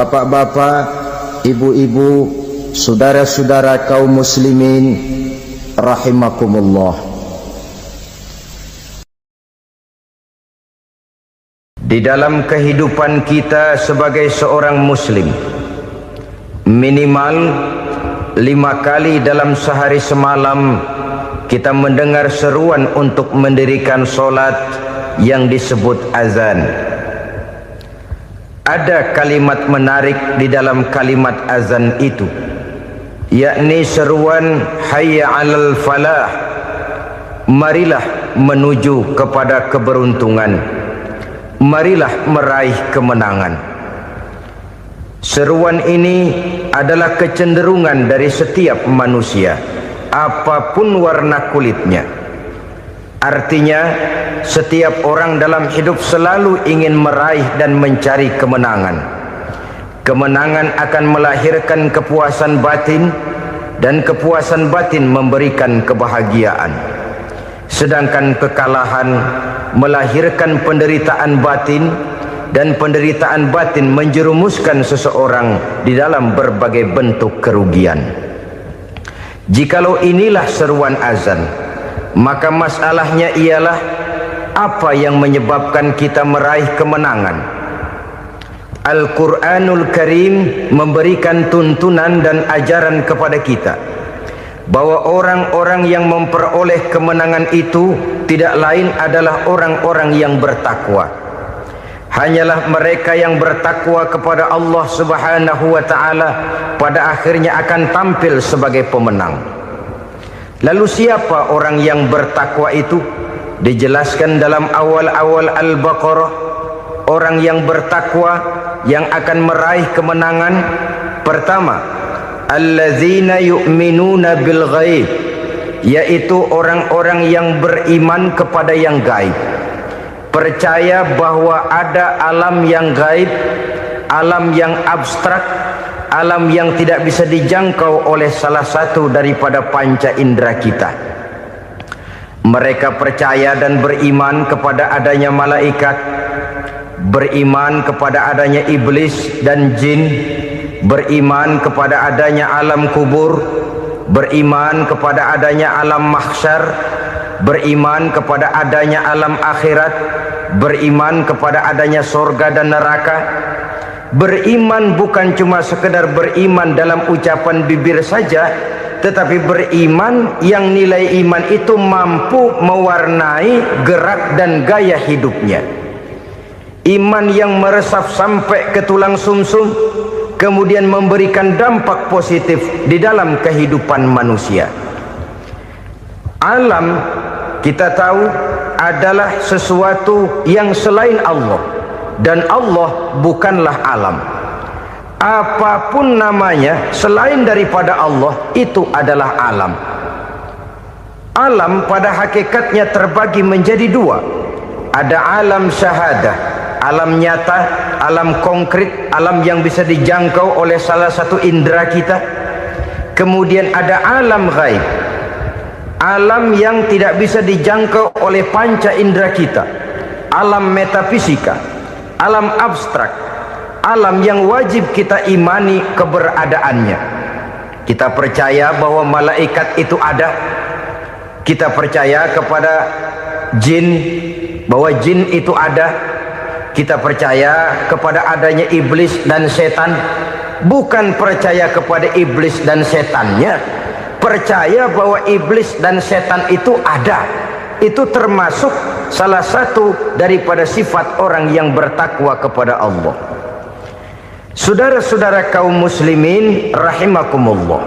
Bapak-bapak, ibu-ibu, saudara-saudara kaum muslimin rahimakumullah. Di dalam kehidupan kita sebagai seorang muslim, minimal 5 kali dalam sehari semalam kita mendengar seruan untuk mendirikan solat yang disebut azan. Ada kalimat menarik di dalam kalimat azan itu, yakni seruan hayya 'alal falah, marilah menuju kepada keberuntungan, marilah meraih kemenangan. Seruan ini adalah kecenderungan dari setiap manusia, apapun warna kulitnya. Artinya, setiap orang dalam hidup selalu ingin meraih dan mencari kemenangan. Kemenangan akan melahirkan kepuasan batin, dan kepuasan batin memberikan kebahagiaan. Sedangkan kekalahan melahirkan penderitaan batin, dan penderitaan batin menjerumuskan seseorang di dalam berbagai bentuk kerugian. Jikalau inilah seruan azan, maka masalahnya ialah apa yang menyebabkan kita meraih kemenangan. Al-Quranul Karim memberikan tuntunan dan ajaran kepada kita bahwa orang-orang yang memperoleh kemenangan itu tidak lain adalah orang-orang yang bertakwa. Hanyalah mereka yang bertakwa kepada Allah Subhanahu wa ta'ala pada akhirnya akan tampil sebagai pemenang. Lalu siapa orang yang bertakwa itu? Dijelaskan dalam awal-awal Al-Baqarah, orang yang bertakwa yang akan meraih kemenangan. Pertama, allazina yu'minuna bil ghaib, yaitu orang-orang yang beriman kepada yang gaib, percaya bahwa ada alam yang gaib, alam yang abstrak, alam yang tidak bisa dijangkau oleh salah satu daripada panca indera kita. Mereka percaya dan beriman kepada adanya malaikat, beriman kepada adanya iblis dan jin, beriman kepada adanya alam kubur, beriman kepada adanya alam mahsyar, beriman kepada adanya alam akhirat, beriman kepada adanya surga dan neraka. Beriman bukan cuma sekedar beriman dalam ucapan bibir saja, tetapi beriman yang nilai iman itu mampu mewarnai gerak dan gaya hidupnya. Iman yang meresap sampai ke tulang sumsum, kemudian memberikan dampak positif di dalam kehidupan manusia. Alam, kita tahu, adalah sesuatu yang selain Allah, dan Allah bukanlah alam. Apapun namanya selain daripada Allah, itu adalah alam. Alam pada hakikatnya terbagi menjadi dua. Ada alam syahadah, alam nyata, alam konkret, alam yang bisa dijangkau oleh salah satu indera kita. Kemudian ada alam ghaib, alam yang tidak bisa dijangkau oleh panca indera kita, alam metafisika, alam abstrak, alam yang wajib kita imani keberadaannya. Kita percaya bahwa malaikat itu ada, kita percaya kepada jin, bahwa jin itu ada, kita percaya kepada adanya iblis dan setan. Bukan percaya kepada iblis dan setannya, percaya bahwa iblis dan setan itu ada. Itu termasuk salah satu daripada sifat orang yang bertakwa kepada Allah. Saudara-saudara kaum muslimin rahimakumullah,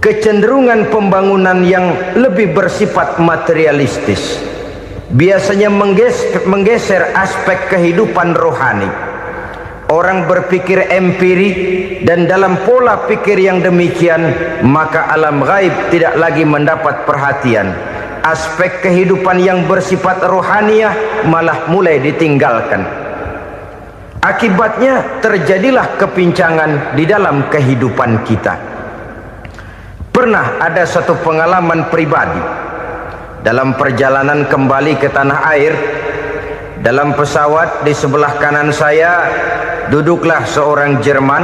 kecenderungan pembangunan yang lebih bersifat materialistis biasanya menggeser aspek kehidupan rohani. Orang berpikir empiri, dan dalam pola pikir yang demikian maka alam gaib tidak lagi mendapat perhatian. Aspek kehidupan yang bersifat rohaniah malah mulai ditinggalkan. Akibatnya terjadilah kepincangan di dalam kehidupan kita. Pernah ada satu pengalaman pribadi dalam perjalanan kembali ke tanah air. Dalam pesawat di sebelah kanan saya duduklah seorang Jerman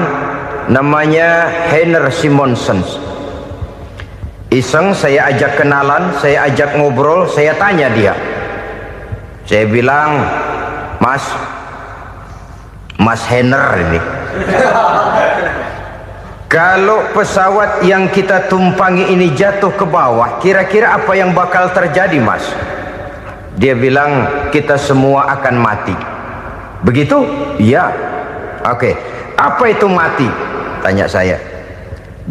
namanya Heiner Simonsen. Iseng saya ajak kenalan, saya ajak ngobrol, saya tanya dia. Saya bilang, Mas Heiner ini, kalau pesawat yang kita tumpangi ini jatuh ke bawah, kira-kira apa yang bakal terjadi, Mas? Dia bilang, kita semua akan mati. Begitu? Iya. Oke. Apa itu mati? Tanya saya.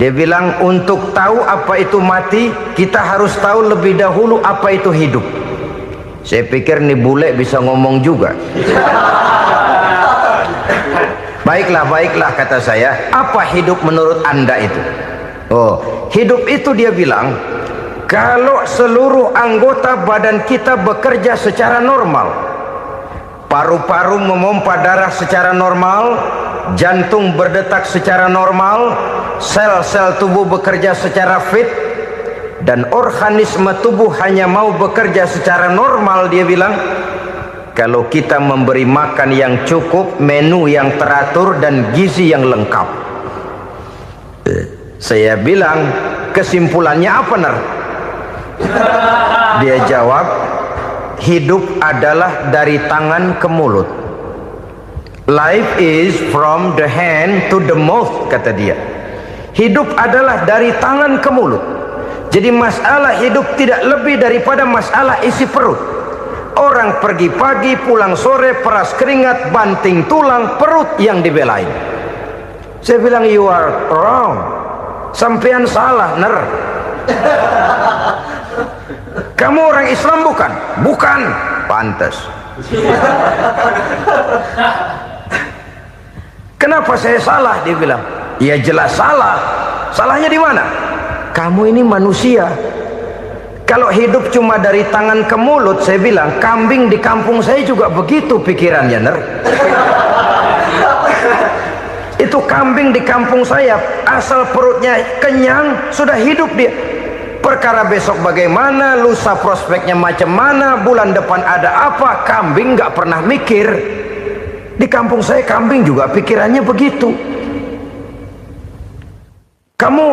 Dia bilang, untuk tahu apa itu mati, kita harus tahu lebih dahulu apa itu hidup. Saya pikir nih bule bisa ngomong juga. Baiklah kata saya. Apa hidup menurut Anda itu? Oh, hidup itu dia bilang, kalau seluruh anggota badan kita bekerja secara normal, paru-paru memompa darah secara normal, jantung berdetak secara normal, sel-sel tubuh bekerja secara fit, dan organisme tubuh hanya mau bekerja secara normal, dia bilang, kalau kita memberi makan yang cukup, menu yang teratur, dan gizi yang lengkap. Saya bilang, kesimpulannya apa, Ner? Dia jawab, hidup adalah dari tangan ke mulut. Life is from the hand to the mouth, kata dia. Hidup adalah dari tangan ke mulut. Jadi masalah hidup tidak lebih daripada masalah isi perut. Orang pergi pagi, pulang sore, peras keringat, banting tulang, perut yang dibelain. Saya bilang, you are wrong. Sampean salah, Ner. Kamu orang Islam bukan? Bukan. Pantas. Kenapa saya salah? Dia bilang, ya jelas salah. Salahnya di mana? Kamu ini manusia. Kalau hidup cuma dari tangan ke mulut, saya bilang, kambing di kampung saya juga begitu pikirannya, Ner. Itu kambing di kampung saya, asal perutnya kenyang, sudah hidup dia. Perkara besok bagaimana, lusa prospeknya macam mana, bulan depan ada apa, kambing nggak pernah mikir. Di kampung saya kambing juga pikirannya begitu. Kamu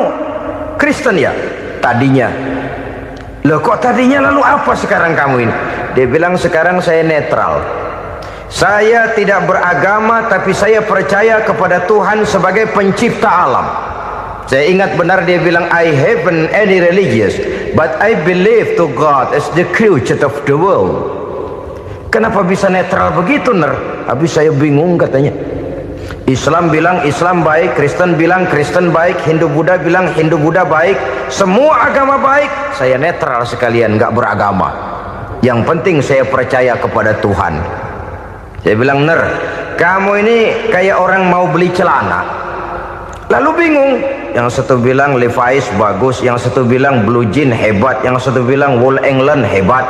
Kristen ya? Tadinya. Loh kok tadinya, lalu apa sekarang kamu ini? Dia bilang, sekarang saya netral. Saya tidak beragama, tapi saya percaya kepada Tuhan sebagai pencipta alam. Saya ingat benar dia bilang, I haven't any religious, but I believe to God as the creator of the world. Kenapa bisa netral begitu, Ner? Habis saya bingung katanya. Islam bilang Islam baik, Kristen bilang Kristen baik, Hindu Buddha bilang Hindu Buddha baik, semua agama baik. Saya netral sekalian, nggak beragama. Yang penting saya percaya kepada Tuhan. Saya bilang, Ner, kamu ini kayak orang mau beli celana, lalu bingung. Yang satu bilang Levi's bagus, yang satu bilang Blue Jean hebat, yang satu bilang Wool England hebat.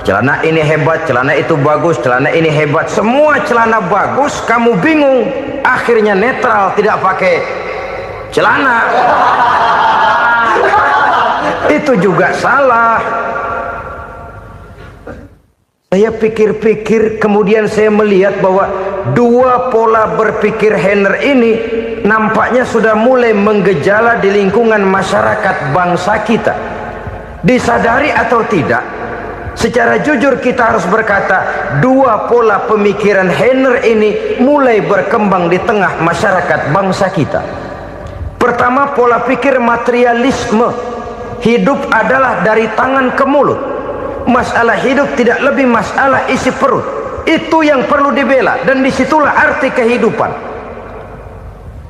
Celana ini hebat, celana itu bagus, celana ini hebat. Semua celana bagus, kamu bingung. Akhirnya netral, tidak pakai celana. Itu juga salah. Saya pikir-pikir, kemudian saya melihat bahwa dua pola berpikir Heiner ini nampaknya sudah mulai menggejala di lingkungan masyarakat bangsa kita. Disadari atau tidak, secara jujur kita harus berkata, dua pola pemikiran Heiner ini mulai berkembang di tengah masyarakat bangsa kita. Pertama, pola pikir materialisme. Hidup adalah dari tangan ke mulut. Masalah hidup tidak lebih masalah isi perut. Itu yang perlu dibela, dan disitulah arti kehidupan.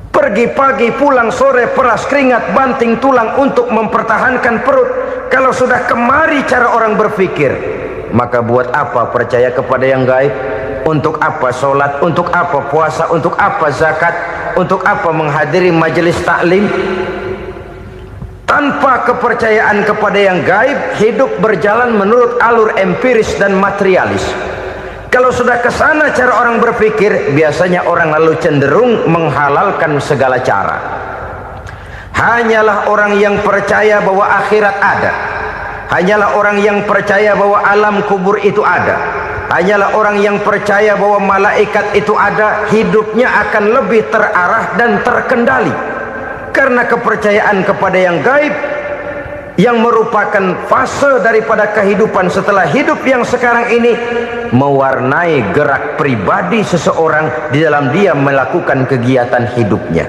Pergi pagi, pulang sore, peras keringat, banting tulang untuk mempertahankan perut. Kalau sudah kemari cara orang berpikir, maka buat apa percaya kepada yang gaib? Untuk apa sholat? Untuk apa puasa? Untuk apa zakat? Untuk apa menghadiri majelis taklim? Tanpa kepercayaan kepada yang gaib, hidup berjalan menurut alur empiris dan materialis. Kalau sudah ke sana cara orang berpikir, biasanya orang lalu cenderung menghalalkan segala cara. Hanyalah orang yang percaya bahwa akhirat ada, hanyalah orang yang percaya bahwa alam kubur itu ada, hanyalah orang yang percaya bahwa malaikat itu ada, hidupnya akan lebih terarah dan terkendali. Karena kepercayaan kepada yang gaib, yang merupakan fase daripada kehidupan setelah hidup yang sekarang ini, mewarnai gerak pribadi seseorang di dalam dia melakukan kegiatan hidupnya.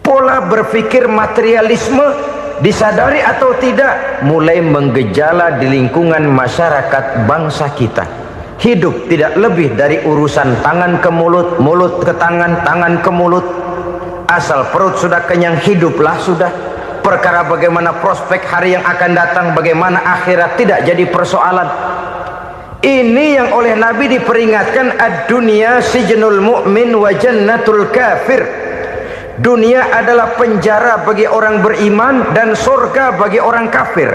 Pola berpikir materialisme, disadari atau tidak, mulai menggejala di lingkungan masyarakat bangsa kita. Hidup tidak lebih dari urusan tangan ke mulut, mulut ke tangan, tangan ke mulut. Asal perut sudah kenyang, hiduplah sudah. Perkara bagaimana prospek hari yang akan datang, bagaimana akhirat, tidak jadi persoalan. Ini yang oleh Nabi diperingatkan, ad-dunya sijnul mu'min wa jannatul kafir. Dunia adalah penjara bagi orang beriman dan surga bagi orang kafir.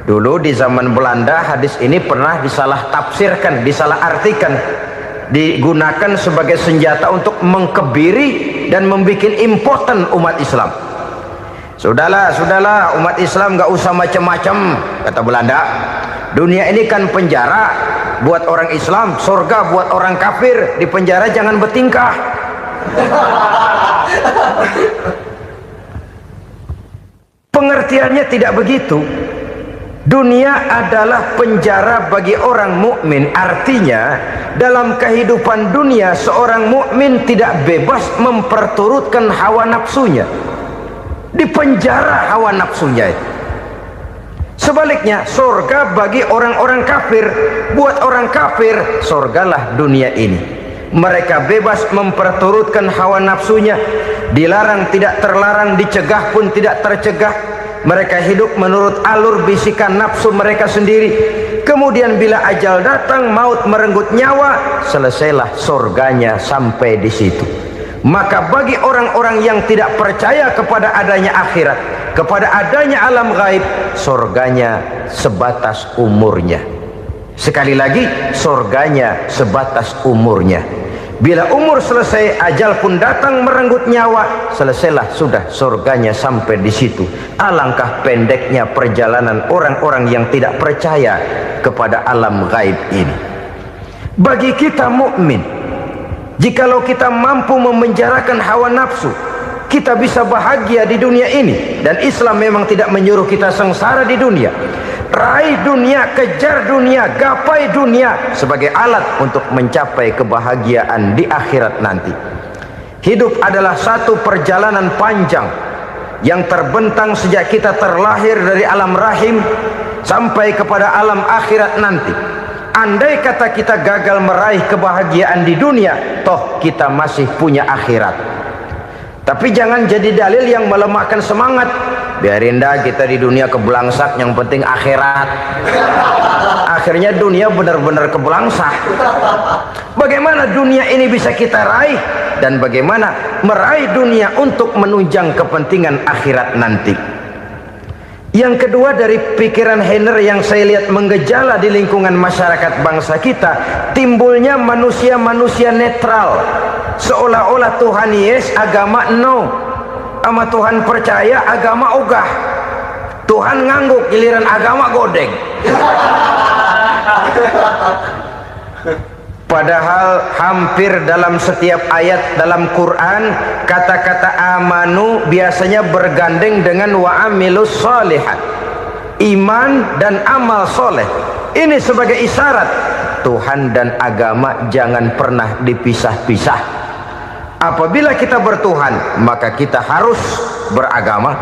Dulu di zaman Belanda hadis ini pernah disalah tafsirkan, disalah artikan, digunakan sebagai senjata untuk mengkebiri dan membuat impoten umat Islam. Sudahlah, umat Islam gak usah macam-macam, kata Belanda. Dunia ini kan penjara buat orang Islam, surga buat orang kafir. Di penjara jangan bertingkah. Pengertiannya tidak begitu. Dunia adalah penjara bagi orang mukmin. Artinya dalam kehidupan dunia seorang mukmin tidak bebas memperturutkan hawa nafsunya. Di penjara hawa nafsunya. Sebaliknya surga bagi orang-orang kafir. Buat orang kafir surgalah dunia ini. Mereka bebas memperturutkan hawa nafsunya, dilarang tidak terlarang, dicegah pun tidak tercegah. Mereka hidup menurut alur bisikan nafsu mereka sendiri. Kemudian bila ajal datang, maut merenggut nyawa, selesailah surganya sampai di situ. Maka bagi orang-orang yang tidak percaya kepada adanya akhirat, kepada adanya alam gaib, surganya sebatas umurnya. Sekali lagi, surganya sebatas umurnya. Bila umur selesai, ajal pun datang merenggut nyawa, selesailah sudah surganya sampai di situ. Alangkah pendeknya perjalanan orang-orang yang tidak percaya kepada alam gaib ini. Bagi kita mukmin, jikalau kita mampu memenjarakan hawa nafsu, kita bisa bahagia di dunia ini. Dan Islam memang tidak menyuruh kita sengsara di dunia. Raih dunia, kejar dunia, gapai dunia sebagai alat untuk mencapai kebahagiaan di akhirat nanti. Hidup adalah satu perjalanan panjang yang terbentang sejak kita terlahir dari alam rahim sampai kepada alam akhirat nanti. Andai kata kita gagal meraih kebahagiaan di dunia, toh kita masih punya akhirat. Tapi jangan jadi dalil yang melemahkan semangat. Biarin dah kita di dunia kebelangsak, yang penting akhirat. Akhirnya dunia benar-benar kebelangsak. Bagaimana dunia ini bisa kita raih, dan bagaimana meraih dunia untuk menunjang kepentingan akhirat nanti. Yang kedua, dari pikiran Heiner yang saya lihat menggejala di lingkungan masyarakat bangsa kita, timbulnya manusia-manusia netral. Seolah-olah Tuhan yes, agama no. Sama Tuhan percaya, agama ogah. Tuhan ngangguk, giliran agama godeng. Padahal hampir dalam setiap ayat dalam Quran, kata-kata amanu biasanya bergandeng dengan wa amilus sholihat, iman dan amal soleh. Ini sebagai isyarat Tuhan dan agama jangan pernah dipisah-pisah. Apabila kita bertuhan, maka kita harus beragama.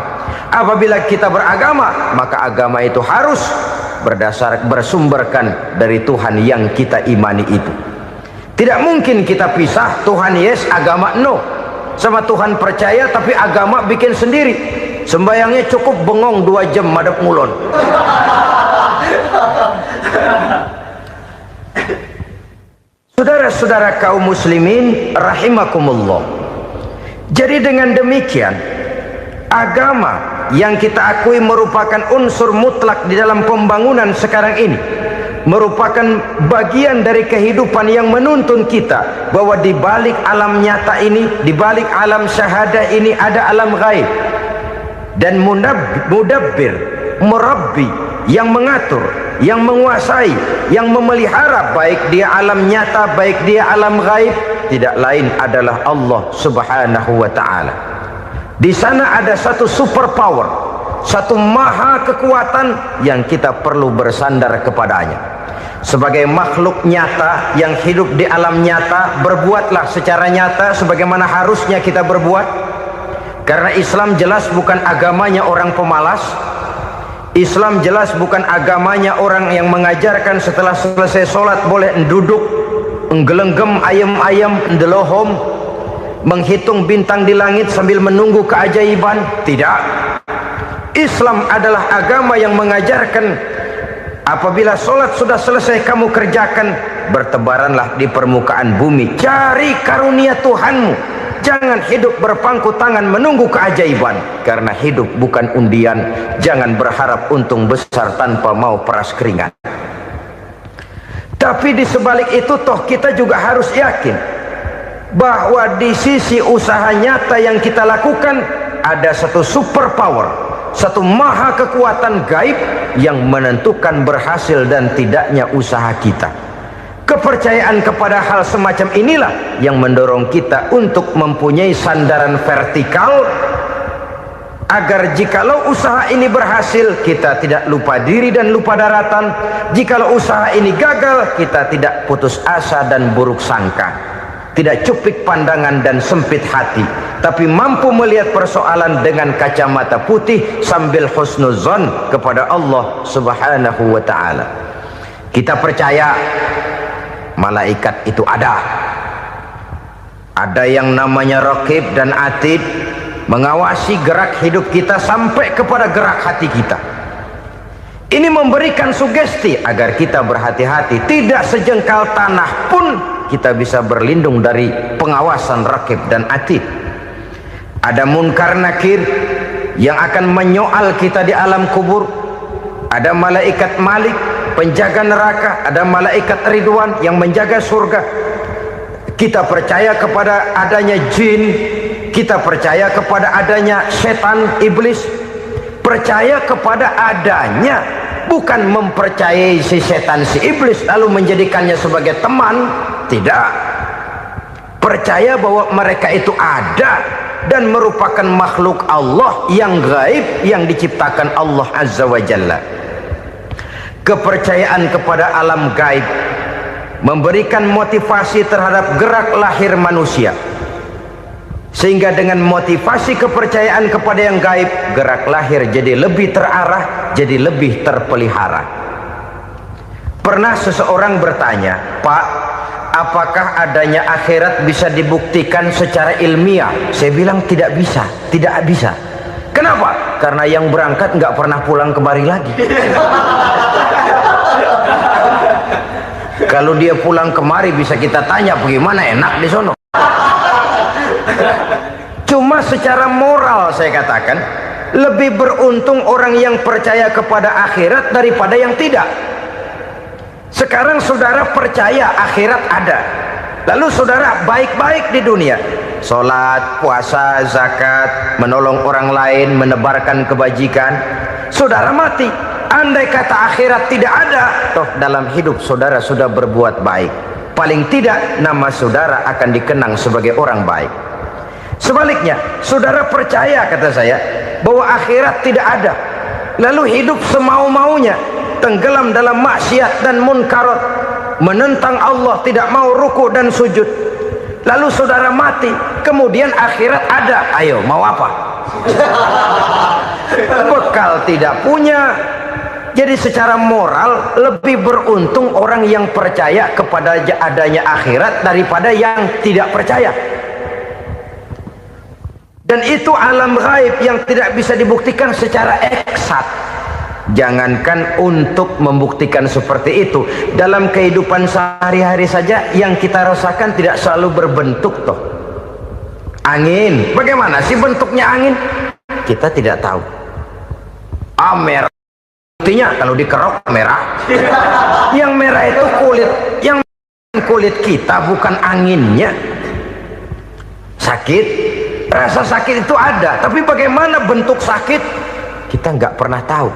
Apabila kita beragama, maka agama itu harus bersumberkan dari Tuhan yang kita imani itu. Tidak mungkin kita pisah, Tuhan yes, agama no. Sama Tuhan percaya tapi agama bikin sendiri. Sembayangnya cukup bengong 2 jam madep ngulon. Saudara-saudara kaum muslimin rahimakumullah. Jadi dengan demikian, agama yang kita akui merupakan unsur mutlak di dalam pembangunan sekarang ini, merupakan bagian dari kehidupan yang menuntun kita bahwa di balik alam nyata ini, di balik alam syahadah ini ada alam gaib. Dan mudabbir, murabbi yang mengatur, yang menguasai, yang memelihara, baik dia alam nyata, baik dia alam gaib, tidak lain adalah Allah Subhanahu wa ta'ala. Di sana ada satu super power, satu maha kekuatan yang kita perlu bersandar kepadanya. Sebagai makhluk nyata yang hidup di alam nyata, berbuatlah secara nyata sebagaimana harusnya kita berbuat. Karena Islam jelas bukan agamanya orang pemalas. Islam jelas bukan agamanya orang yang mengajarkan setelah selesai sholat boleh duduk, nggelenggem ayam-ayam, ndelohom, menghitung bintang di langit sambil menunggu keajaiban. Tidak. Islam adalah agama yang mengajarkan apabila sholat sudah selesai kamu kerjakan, bertebaranlah di permukaan bumi, cari karunia Tuhanmu. Jangan hidup berpangku tangan menunggu keajaiban, karena hidup bukan undian. Jangan berharap untung besar tanpa mau peras keringat. Tapi di sebalik itu toh kita juga harus yakin bahwa di sisi usaha nyata yang kita lakukan ada satu super power, satu maha kekuatan gaib yang menentukan berhasil dan tidaknya usaha kita. Kepercayaan kepada hal semacam inilah yang mendorong kita untuk mempunyai sandaran vertikal, agar jikalau usaha ini berhasil, kita tidak lupa diri dan lupa daratan. Jikalau usaha ini gagal, kita tidak putus asa dan buruk sangka, tidak cupik pandangan dan sempit hati, tapi mampu melihat persoalan dengan kacamata putih sambil husnuzon kepada Allah Subhanahu wa ta'ala. Kita percaya malaikat itu ada yang namanya raqib dan atid, mengawasi gerak hidup kita sampai kepada gerak hati kita. Ini memberikan sugesti agar kita berhati-hati, tidak sejengkal tanah pun kita bisa berlindung dari pengawasan raqib dan atid. Ada munkar nakir yang akan menyoal kita di alam kubur. Ada malaikat Malik, penjaga neraka. Ada malaikat Ridwan yang menjaga surga. Kita percaya kepada adanya jin, kita percaya kepada adanya setan, iblis. Percaya kepada adanya, bukan mempercayai si setan, si iblis lalu menjadikannya sebagai teman. Tidak. Percaya bahwa mereka itu ada dan merupakan makhluk Allah yang gaib, yang diciptakan Allah Azza wa Jalla. Kepercayaan kepada alam gaib memberikan motivasi terhadap gerak lahir manusia, sehingga dengan motivasi kepercayaan kepada yang gaib, gerak lahir jadi lebih terarah, jadi lebih terpelihara. Pernah seseorang bertanya, "Pak, apakah adanya akhirat bisa dibuktikan secara ilmiah?" Saya bilang tidak bisa, tidak bisa. Kenapa? Karena yang berangkat nggak pernah pulang kembali lagi. Kalau dia pulang kemari bisa kita tanya bagaimana enak di sono. Cuma secara moral saya katakan, lebih beruntung orang yang percaya kepada akhirat daripada yang tidak. Sekarang saudara percaya akhirat ada, lalu saudara baik-baik di dunia, sholat, puasa, zakat, menolong orang lain, menebarkan kebajikan. Saudara mati, andai kata akhirat tidak ada, toh dalam hidup saudara sudah berbuat baik, paling tidak nama saudara akan dikenang sebagai orang baik. Sebaliknya, saudara percaya, kata saya, bahwa akhirat tidak ada, lalu hidup semau-maunya, tenggelam dalam maksiat dan munkarat, menentang Allah, tidak mau ruku dan sujud, lalu saudara mati, kemudian akhirat ada, ayo mau apa? Bekal tidak punya. Jadi secara moral lebih beruntung orang yang percaya kepada adanya akhirat daripada yang tidak percaya. Dan itu alam gaib yang tidak bisa dibuktikan secara eksat. Jangankan untuk membuktikan seperti itu, dalam kehidupan sehari-hari saja yang kita rasakan tidak selalu berbentuk toh. Angin, bagaimana sih bentuknya angin? Kita tidak tahu. Merah, buktinya kalau dikerok merah. Yang merah itu kulit, yang kulit kita bukan anginnya. Sakit, rasa sakit itu ada, tapi bagaimana bentuk sakit kita nggak pernah tahu.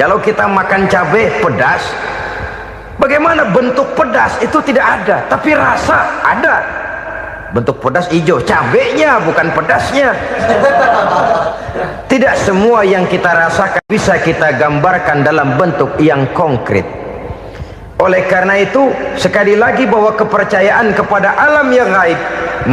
Kalau kita makan cabai pedas, bagaimana bentuk pedas itu tidak ada, tapi rasa ada. Bentuk pedas hijau, cabenya bukan pedasnya. Tidak semua yang kita rasakan bisa kita gambarkan dalam bentuk yang konkret. Oleh karena itu, sekali lagi bahwa kepercayaan kepada alam yang gaib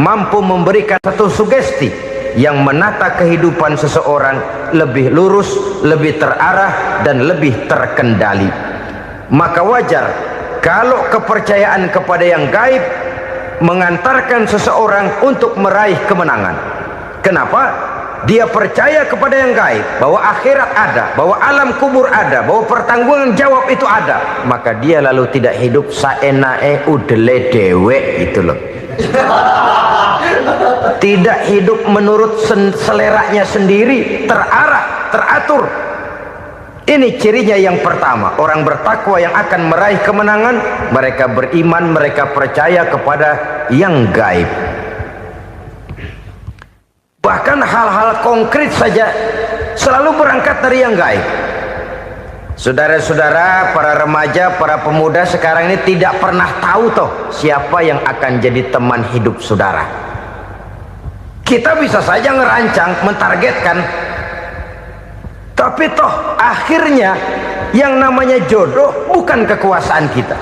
mampu memberikan satu sugesti yang menata kehidupan seseorang lebih lurus, lebih terarah, dan lebih terkendali. Maka wajar kalau kepercayaan kepada yang gaib mengantarkan seseorang untuk meraih kemenangan. Kenapa? Dia percaya kepada yang gaib, bahwa akhirat ada, bahwa alam kubur ada, bahwa pertanggungan jawab itu ada. Maka dia lalu tidak hidup saenae udele dewe, itu loh. Tidak hidup menurut seleranya sendiri, terarah, teratur. Ini cirinya yang pertama. Orang bertakwa yang akan meraih kemenangan, mereka beriman, mereka percaya kepada yang gaib. Bahkan hal-hal konkret saja selalu berangkat dari yang gaib. Saudara-saudara, para remaja, para pemuda sekarang ini tidak pernah tahu toh siapa yang akan jadi teman hidup saudara. Kita bisa saja ngerancang, mentargetkan, tapi toh akhirnya yang namanya jodoh bukan kekuasaan kita.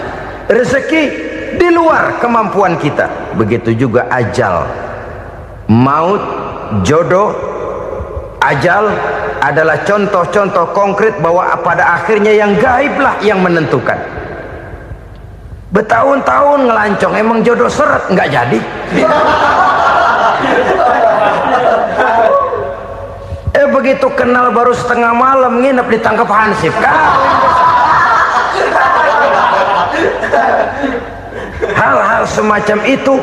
Rezeki di luar kemampuan kita. Begitu juga ajal, maut, jodoh, ajal adalah contoh-contoh konkret bahwa pada akhirnya yang gaiblah yang menentukan. Bertahun-tahun ngelancong, emang jodoh seret nggak jadi. Begitu kenal baru setengah malam nginep ditangkap hansip kan. Hal-hal semacam itu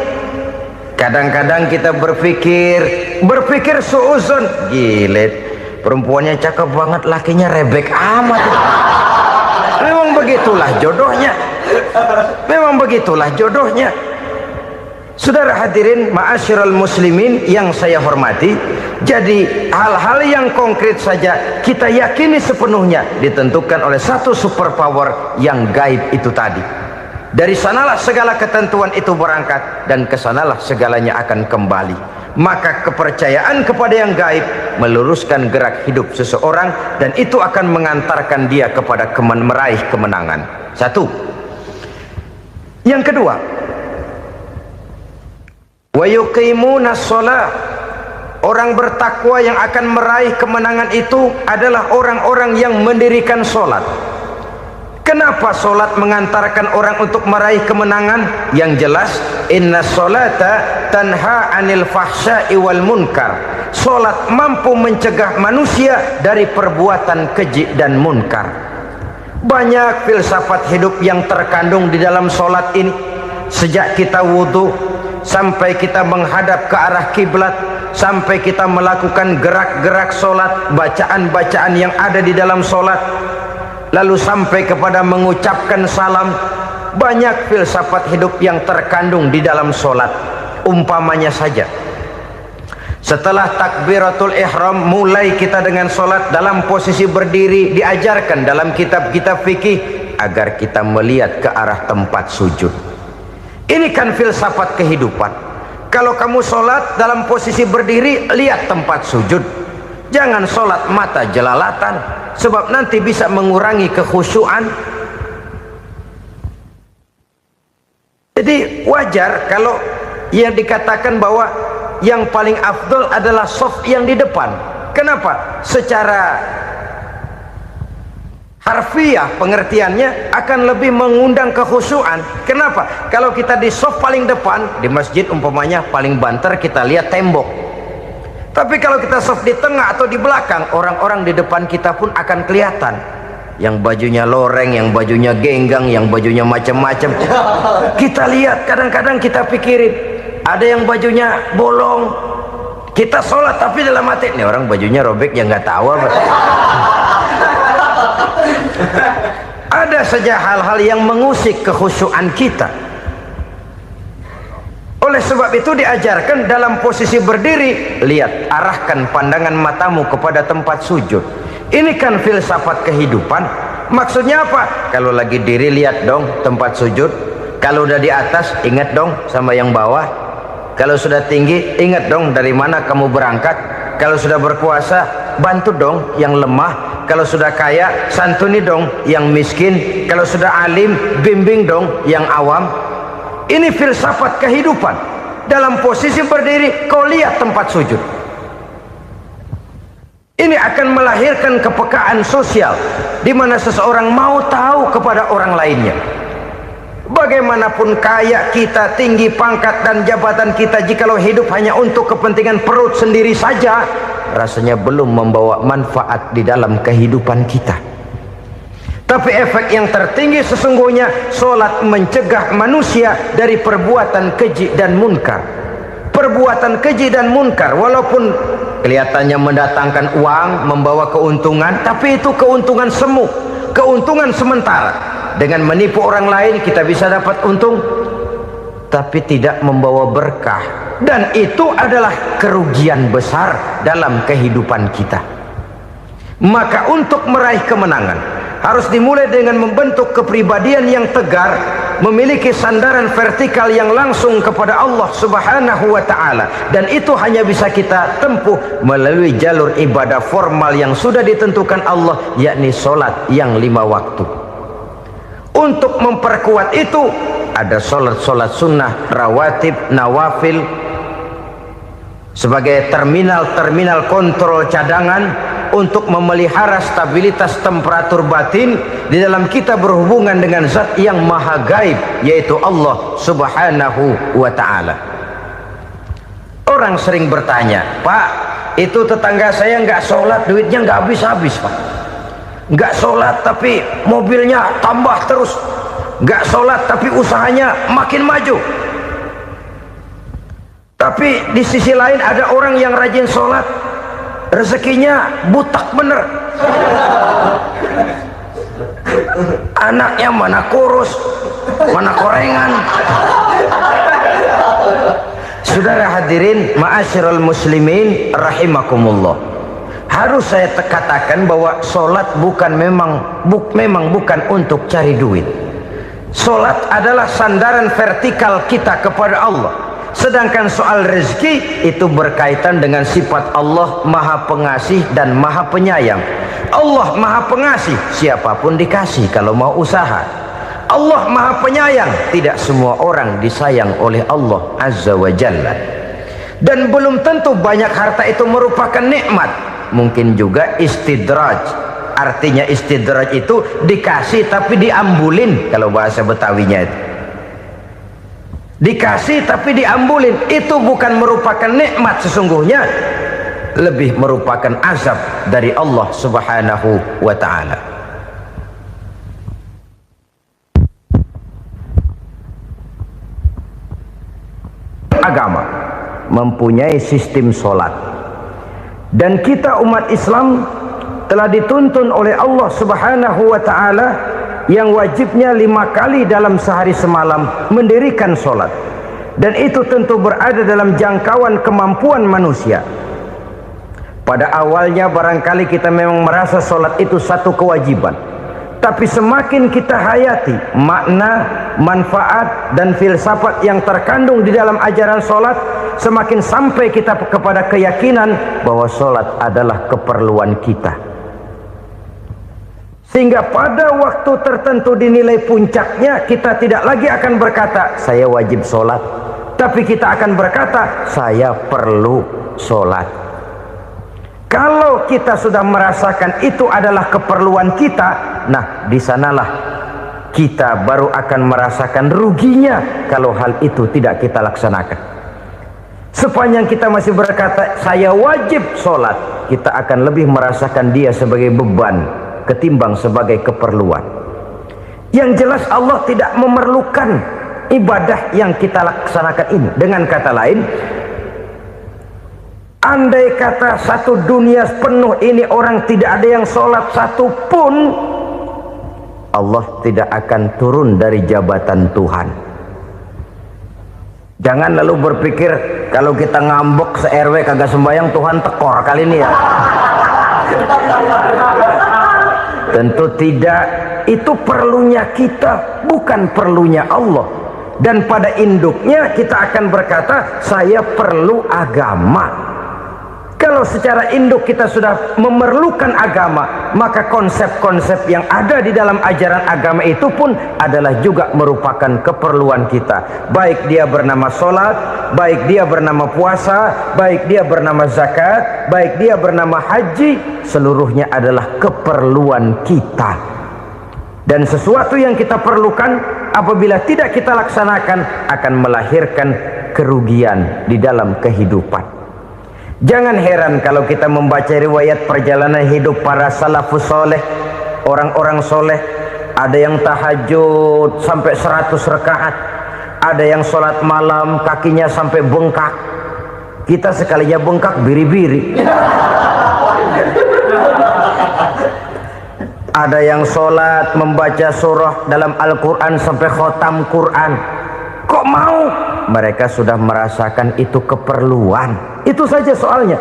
kadang-kadang kita berpikir suuzon, gilet, perempuannya cakep banget, lakinya rebek amat. Memang begitulah jodohnya. Memang begitulah jodohnya. Saudara hadirin ma'asyiral muslimin yang saya hormati, jadi hal-hal yang konkret saja kita yakini sepenuhnya ditentukan oleh satu superpower yang gaib itu tadi. Dari sanalah segala ketentuan itu berangkat dan kesanalah segalanya akan kembali. Maka kepercayaan kepada yang gaib meluruskan gerak hidup seseorang dan itu akan mengantarkan dia kepada meraih kemenangan. Satu. Yang kedua, wa yuqimuna shalah. Orang bertakwa yang akan meraih kemenangan itu adalah orang-orang yang mendirikan sholat. Kenapa sholat mengantarkan orang untuk meraih kemenangan? Yang jelas, inna sholata tanha anil fahsya'i wal munkar. Sholat mampu mencegah manusia dari perbuatan keji dan munkar. Banyak filsafat hidup yang terkandung di dalam sholat ini. Sejak kita wudhu sampai kita menghadap ke arah kiblat, sampai kita melakukan gerak-gerak sholat, bacaan-bacaan yang ada di dalam sholat, lalu sampai kepada mengucapkan salam. Banyak filsafat hidup yang terkandung di dalam sholat. Umpamanya saja, setelah takbiratul ihram mulai kita dengan sholat dalam posisi berdiri, diajarkan dalam kitab-kitab fikih agar kita melihat ke arah tempat sujud. Ini kan filsafat kehidupan. Kalau kamu sholat dalam posisi berdiri, lihat tempat sujud. Jangan sholat mata jelalatan, sebab nanti bisa mengurangi kekhusyuan. Jadi wajar kalau yang dikatakan bahwa yang paling afdol adalah shaf yang di depan. Kenapa? Secara harfiah pengertiannya akan lebih mengundang kekhusyuan. Kenapa? Kalau kita di shaf paling depan di masjid umpamanya paling banter kita lihat tembok. Tapi kalau kita shaf di tengah atau di belakang, orang-orang di depan kita pun akan kelihatan. Yang bajunya loreng, yang bajunya genggang, yang bajunya macam-macam. Kita lihat, kadang-kadang kita pikirin, ada yang bajunya bolong. Kita sholat tapi dalam hati, nih orang bajunya robek yang nggak tahu apa. Ada saja hal-hal yang mengusik kekhusyuan kita. Oleh sebab itu diajarkan dalam posisi berdiri, lihat, arahkan pandangan matamu kepada tempat sujud. Ini kan filsafat kehidupan. Maksudnya apa? Kalau lagi diri lihat dong tempat sujud. Kalau udah di atas ingat dong sama yang bawah. Kalau sudah tinggi ingat dong dari mana kamu berangkat. Kalau sudah berkuasa bantu dong yang lemah. Kalau sudah kaya santuni dong yang miskin. Kalau sudah alim bimbing dong yang awam. Ini filsafat kehidupan. Dalam posisi berdiri kau lihat tempat sujud. Ini akan melahirkan kepekaan sosial di mana seseorang mau tahu kepada orang lainnya. Bagaimanapun kaya kita, tinggi pangkat dan jabatan kita, jikalau hidup hanya untuk kepentingan perut sendiri saja, rasanya belum membawa manfaat di dalam kehidupan kita. Tapi efek yang tertinggi sesungguhnya, solat mencegah manusia dari perbuatan keji dan munkar. Perbuatan keji dan munkar walaupun kelihatannya mendatangkan uang, membawa keuntungan, tapi itu keuntungan semu, keuntungan sementara. Dengan menipu orang lain kita bisa dapat untung, tapi tidak membawa berkah, dan itu adalah kerugian besar dalam kehidupan kita. Maka untuk meraih kemenangan harus dimulai dengan membentuk kepribadian yang tegar, memiliki sandaran vertikal yang langsung kepada Allah Subhanahu wa ta'ala, dan itu hanya bisa kita tempuh melalui jalur ibadah formal yang sudah ditentukan Allah, yakni solat yang 5 waktu. Untuk memperkuat itu ada solat-solat sunnah, rawatib, nawafil sebagai terminal kontrol cadangan untuk memelihara stabilitas temperatur batin di dalam kita berhubungan dengan zat yang maha gaib, yaitu Allah Subhanahu wa ta'ala. Orang sering bertanya, Pak, itu tetangga saya nggak sholat, duitnya nggak habis-habis, Pak. Nggak sholat tapi mobilnya tambah terus. Nggak sholat tapi usahanya makin maju. Tapi di sisi lain ada orang yang rajin sholat, rezekinya butak bener. Anaknya mana kurus, mana korengan. Saudara hadirin ma'asyiral muslimin rahimakumullah, harus saya katakan bahwa solat memang bukan untuk cari duit. Solat adalah sandaran vertikal kita kepada Allah. Sedangkan soal rezeki itu berkaitan dengan sifat Allah maha pengasih dan maha penyayang. Allah maha pengasih, siapapun dikasih kalau mau usaha. Allah maha penyayang, tidak semua orang disayang oleh Allah Azza wa Jalla. Dan belum tentu banyak harta itu merupakan nikmat. Mungkin juga istidraj. Artinya istidraj itu dikasih tapi diambulin, kalau bahasa Betawinya itu. Dikasih tapi diambulin, itu bukan merupakan nikmat sesungguhnya, lebih merupakan azab dari Allah Subhanahu wa ta'ala. Agama mempunyai sistem solat, dan kita umat Islam telah dituntun oleh Allah Subhanahu wa ta'ala yang wajibnya 5 kali dalam sehari semalam mendirikan solat, dan itu tentu berada dalam jangkauan kemampuan manusia. Pada awalnya barangkali kita memang merasa solat itu satu kewajiban, tapi semakin kita hayati makna, manfaat dan filsafat yang terkandung di dalam ajaran solat, semakin sampai kita kepada keyakinan bahwa solat adalah keperluan kita. Sehingga pada waktu tertentu dinilai puncaknya, kita tidak lagi akan berkata saya wajib sholat, tapi kita akan berkata saya perlu sholat. Kalau kita sudah merasakan itu adalah keperluan kita, nah di sanalah kita baru akan merasakan ruginya kalau hal itu tidak kita laksanakan. Sepanjang kita masih berkata saya wajib sholat, kita akan lebih merasakan dia sebagai beban ketimbang sebagai keperluan. Yang jelas Allah tidak memerlukan ibadah yang kita laksanakan ini. Dengan kata lain, andai kata satu dunia penuh ini orang tidak ada yang sholat satu pun, Allah tidak akan turun dari jabatan Tuhan. Jangan lalu berpikir kalau kita ngambek se-RW kagak sembahyang Tuhan tekor kali ini ya. Tentu tidak. Itu perlunya kita, bukan perlunya Allah. Dan pada induknya kita akan berkata, saya perlu agama. Kalau secara induk kita sudah memerlukan agama, maka konsep-konsep yang ada di dalam ajaran agama itu pun adalah juga merupakan keperluan kita. Baik dia bernama sholat, baik dia bernama puasa, baik dia bernama zakat, baik dia bernama haji, seluruhnya adalah keperluan kita. Dan sesuatu yang kita perlukan apabila tidak kita laksanakan akan melahirkan kerugian di dalam kehidupan. Jangan heran kalau kita membaca riwayat perjalanan hidup para salafus soleh, orang-orang soleh. Ada yang tahajud sampai 100 rakaat, ada yang sholat malam kakinya sampai bengkak. Kita sekalinya bengkak biri-biri. Ada yang sholat membaca surah dalam Al-Quran sampai khotam Quran. Kok mau? Mereka sudah merasakan itu keperluan. Itu saja soalnya.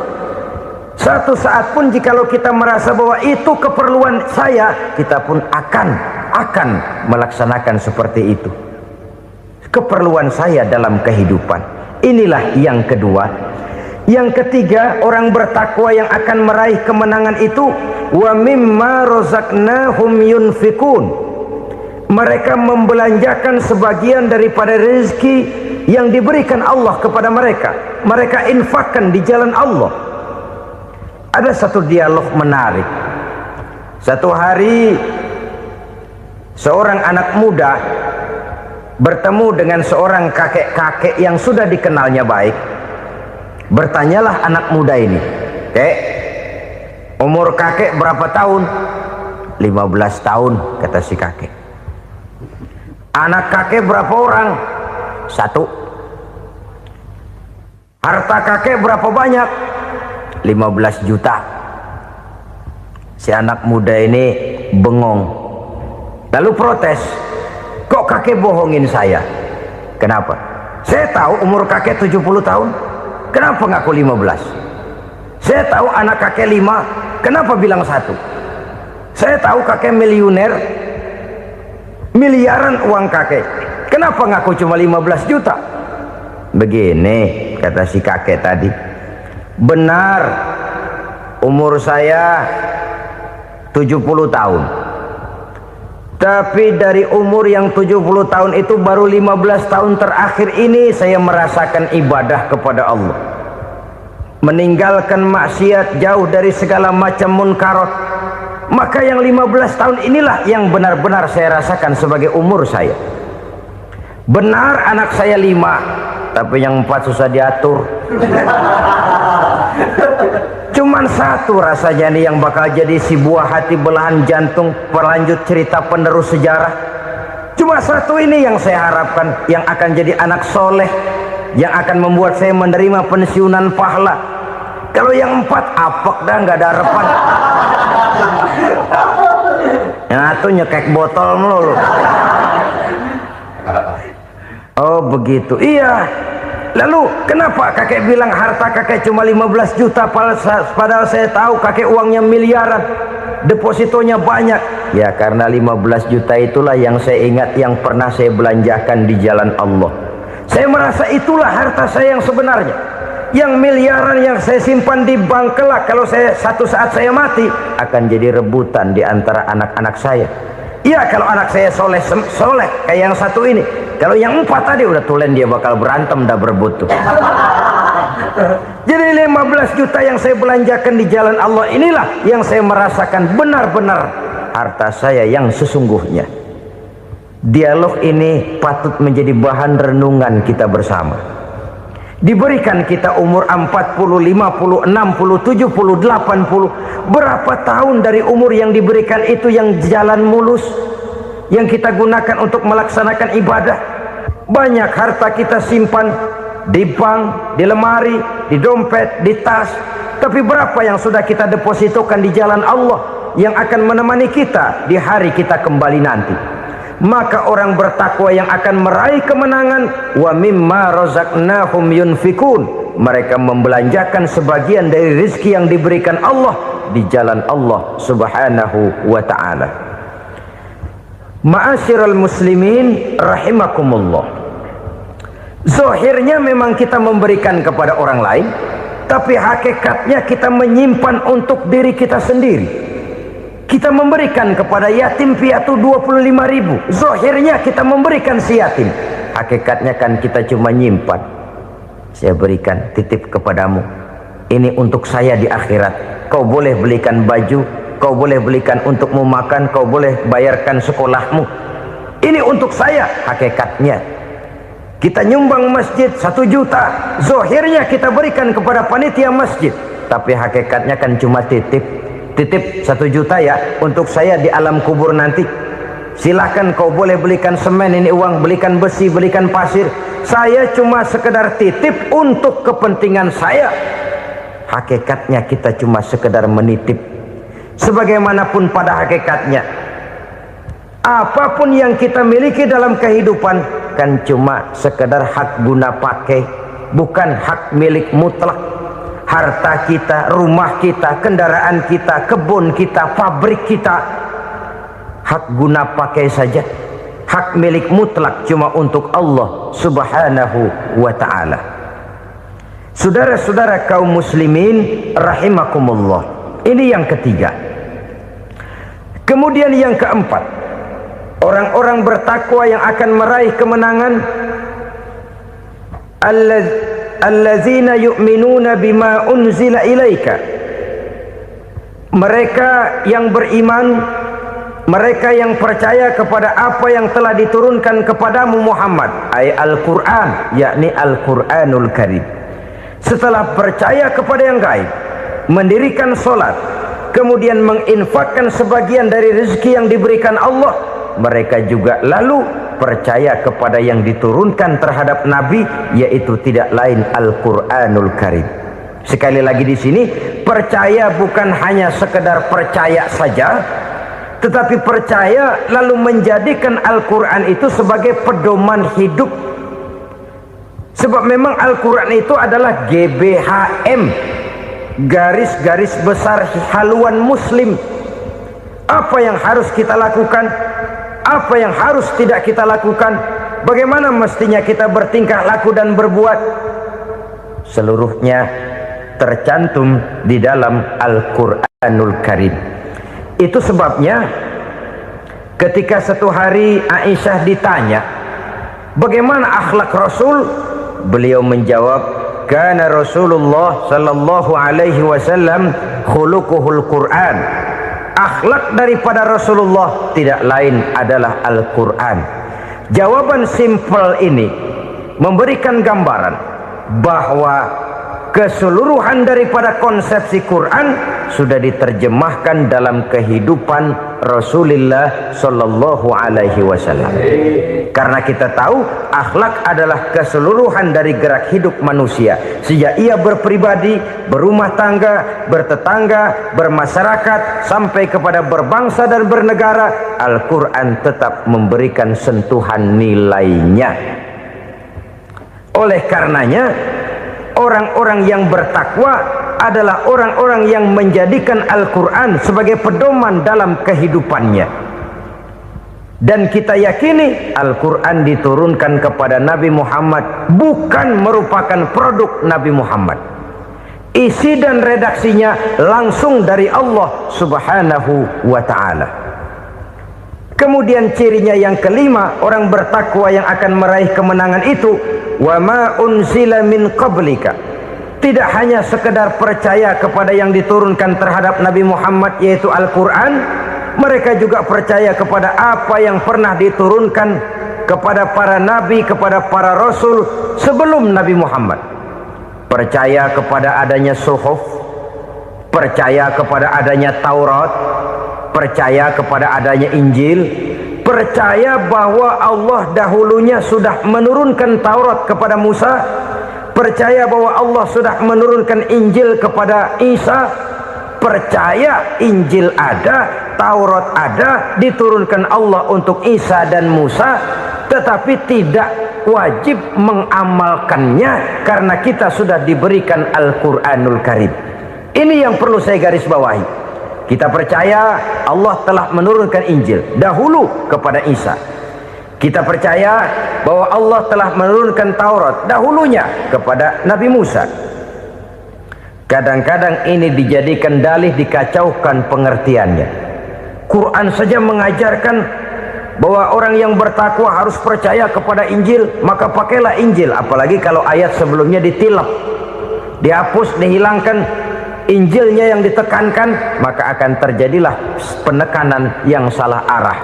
Satu saat pun jikalau kita merasa bahwa itu keperluan saya, kita pun akan melaksanakan seperti itu. Keperluan saya dalam kehidupan. Inilah yang kedua. Yang ketiga, orang bertakwa yang akan meraih kemenangan itu, wa mimma razaqnahum yunfikun. Mereka membelanjakan sebagian daripada rezeki yang diberikan Allah kepada mereka. Mereka infakkan di jalan Allah. Ada satu dialog menarik. Satu hari seorang anak muda bertemu dengan seorang kakek-kakek yang sudah dikenalnya baik. Bertanyalah anak muda ini, "Kek, umur kakek berapa tahun?" 15 tahun, kata si kakek. "Anak kakek berapa orang?" 1. "Harta kakek berapa banyak?" 15 juta. Si anak muda ini bengong, lalu protes, "Kok kakek bohongin saya?" "Kenapa?" "Saya tahu umur kakek 70 tahun. Kenapa ngaku 15? Saya tahu anak kakek 5. Kenapa bilang 1? Saya tahu kakek miliuner, miliaran uang kakek. Kenapa ngaku cuma 15 juta? Begini, kata si kakek tadi. Benar, umur saya 70 tahun. Tapi dari umur yang 70 tahun itu baru 15 tahun terakhir ini saya merasakan ibadah kepada Allah. Meninggalkan maksiat, jauh dari segala macam munkarat. Maka yang 15 tahun inilah yang benar-benar saya rasakan sebagai umur saya. Benar anak saya 5, tapi yang 4 susah diatur. Cuman 1 rasanya nih yang bakal jadi si buah hati belahan jantung berlanjut cerita penerus sejarah. Cuma 1 ini yang saya harapkan, yang akan jadi anak soleh, yang akan membuat saya menerima pensiunan pahala. Kalau yang 4 apek dah, nggak ada harapan. Yang 1 nyekek botol melulu. Oh begitu, iya. Lalu kenapa kakek bilang harta kakek cuma 15 juta padahal saya tahu kakek uangnya miliaran, depositonya banyak? Ya karena 15 juta itulah yang saya ingat yang pernah saya belanjakan di jalan Allah. Saya merasa itulah harta saya yang sebenarnya. Yang miliaran yang saya simpan di bank kelak kalau satu saat saya mati akan jadi rebutan di antara anak-anak saya. Iya kalau anak saya soleh kayak yang 1 ini. Kalau yang 4 tadi udah tulen dia bakal berantem dah berebut tuh. Jadi 15 juta yang saya belanjakan di jalan Allah inilah yang saya merasakan benar-benar harta saya yang sesungguhnya. Dialog ini patut menjadi bahan renungan kita bersama. Diberikan kita umur 40, 50, 60, 70, 80. Berapa tahun dari umur yang diberikan itu yang jalan mulus, yang kita gunakan untuk melaksanakan ibadah? Banyak harta kita simpan di bank, di lemari, di dompet, di tas. Tapi berapa yang sudah kita depositokan di jalan Allah yang akan menemani kita di hari kita kembali nanti? Maka orang bertakwa yang akan meraih kemenangan, wa mimma razaqnahum yunfikun. Mereka membelanjakan sebagian dari rezeki yang diberikan Allah di jalan Allah subhanahu wa ta'ala. Ma'asyiral muslimin rahimakumullah, zahirnya memang kita memberikan kepada orang lain, tapi hakikatnya kita menyimpan untuk diri kita sendiri. Kita memberikan kepada yatim piatu 25.000, zahirnya kita memberikan si yatim, hakikatnya kan kita cuma nyimpan. Saya berikan, titip kepadamu, ini untuk saya di akhirat. Kau boleh belikan baju, kau boleh belikan untukmu makan, kau boleh bayarkan sekolahmu, ini untuk saya. Hakikatnya kita nyumbang masjid 1 juta, zahirnya kita berikan kepada panitia masjid, tapi hakikatnya kan cuma titip 1 juta ya, untuk saya di alam kubur nanti. Silahkan kau boleh belikan semen, ini uang, belikan besi, belikan pasir, saya cuma sekedar titip untuk kepentingan saya. Hakikatnya kita cuma sekedar menitip. Sebagaimanapun pada hakikatnya, apapun yang kita miliki dalam kehidupan kan cuma sekedar hak guna pakai, bukan hak milik mutlak. Harta kita, rumah kita, kendaraan kita, kebun kita, pabrik kita, hak guna pakai saja. Hak milik mutlak cuma untuk Allah subhanahu wa ta'ala. Saudara-saudara kaum muslimin rahimakumullah, ini yang ketiga. Kemudian yang keempat, orang-orang bertakwa yang akan meraih kemenangan, allazina yu'minuna bima unzila ilaika, mereka yang beriman, mereka yang percaya kepada apa yang telah diturunkan kepadamu Muhammad, ay Al-Quran, yakni Al-Quranul Karim. Setelah percaya kepada yang gaib, mendirikan solat, kemudian menginfakkan sebagian dari rezeki yang diberikan Allah, mereka juga lalu percaya kepada yang diturunkan terhadap Nabi, yaitu tidak lain Al-Quranul Karim. Sekali lagi di sini, percaya bukan hanya sekedar percaya saja, tetapi percaya lalu menjadikan Al-Quran itu sebagai pedoman hidup. Sebab memang Al-Quran itu adalah GBHM, garis-garis besar haluan muslim. Apa yang harus kita lakukan, apa yang harus tidak kita lakukan, bagaimana mestinya kita bertingkah laku dan berbuat, seluruhnya tercantum di dalam Al-Quranul Karim. Itu sebabnya ketika satu hari Aisyah ditanya bagaimana akhlak Rasul, beliau menjawab, kana Rasulullah sallallahu alaihi wasallam khuluquhul Quran. Akhlak daripada Rasulullah tidak lain adalah Al-Quran. Jawaban simpel ini memberikan gambaran bahwa keseluruhan daripada konsepsi Quran sudah diterjemahkan dalam kehidupan Rasulullah sallallahu alaihi wasallam. Karena kita tahu akhlak adalah keseluruhan dari gerak hidup manusia, sejak ia berpribadi, berumah tangga, bertetangga, bermasyarakat, sampai kepada berbangsa dan bernegara. Al-Quran tetap memberikan sentuhan nilainya. Oleh karenanya, orang-orang yang bertakwa adalah orang-orang yang menjadikan Al-Quran sebagai pedoman dalam kehidupannya. Dan kita yakini Al-Quran diturunkan kepada Nabi Muhammad bukan merupakan produk Nabi Muhammad. Isi dan redaksinya langsung dari Allah subhanahu wa ta'ala. Kemudian cirinya yang kelima, orang bertakwa yang akan meraih kemenangan itu, wa ma unzila min qablika, tidak hanya sekedar percaya kepada yang diturunkan terhadap Nabi Muhammad yaitu Al-Quran, mereka juga percaya kepada apa yang pernah diturunkan kepada para nabi, kepada para rasul sebelum Nabi Muhammad. Percaya kepada adanya suhuf, percaya kepada adanya Taurat, percaya kepada adanya Injil, percaya bahwa Allah dahulunya sudah menurunkan Taurat kepada Musa, percaya bahwa Allah sudah menurunkan Injil kepada Isa, percaya Injil ada, Taurat ada, diturunkan Allah untuk Isa dan Musa, tetapi tidak wajib mengamalkannya karena kita sudah diberikan Al-Quranul Karim. Ini yang perlu saya garis bawahi. Kita percaya Allah telah menurunkan Injil dahulu kepada Isa. Kita percaya bahwa Allah telah menurunkan Taurat dahulunya kepada Nabi Musa. Kadang-kadang ini dijadikan dalih, dikacaukan pengertiannya. Quran saja mengajarkan bahwa orang yang bertakwa harus percaya kepada Injil, maka pakailah Injil. Apalagi kalau ayat sebelumnya ditilap, dihapus, dihilangkan, Injilnya yang ditekankan, maka akan terjadilah penekanan yang salah arah.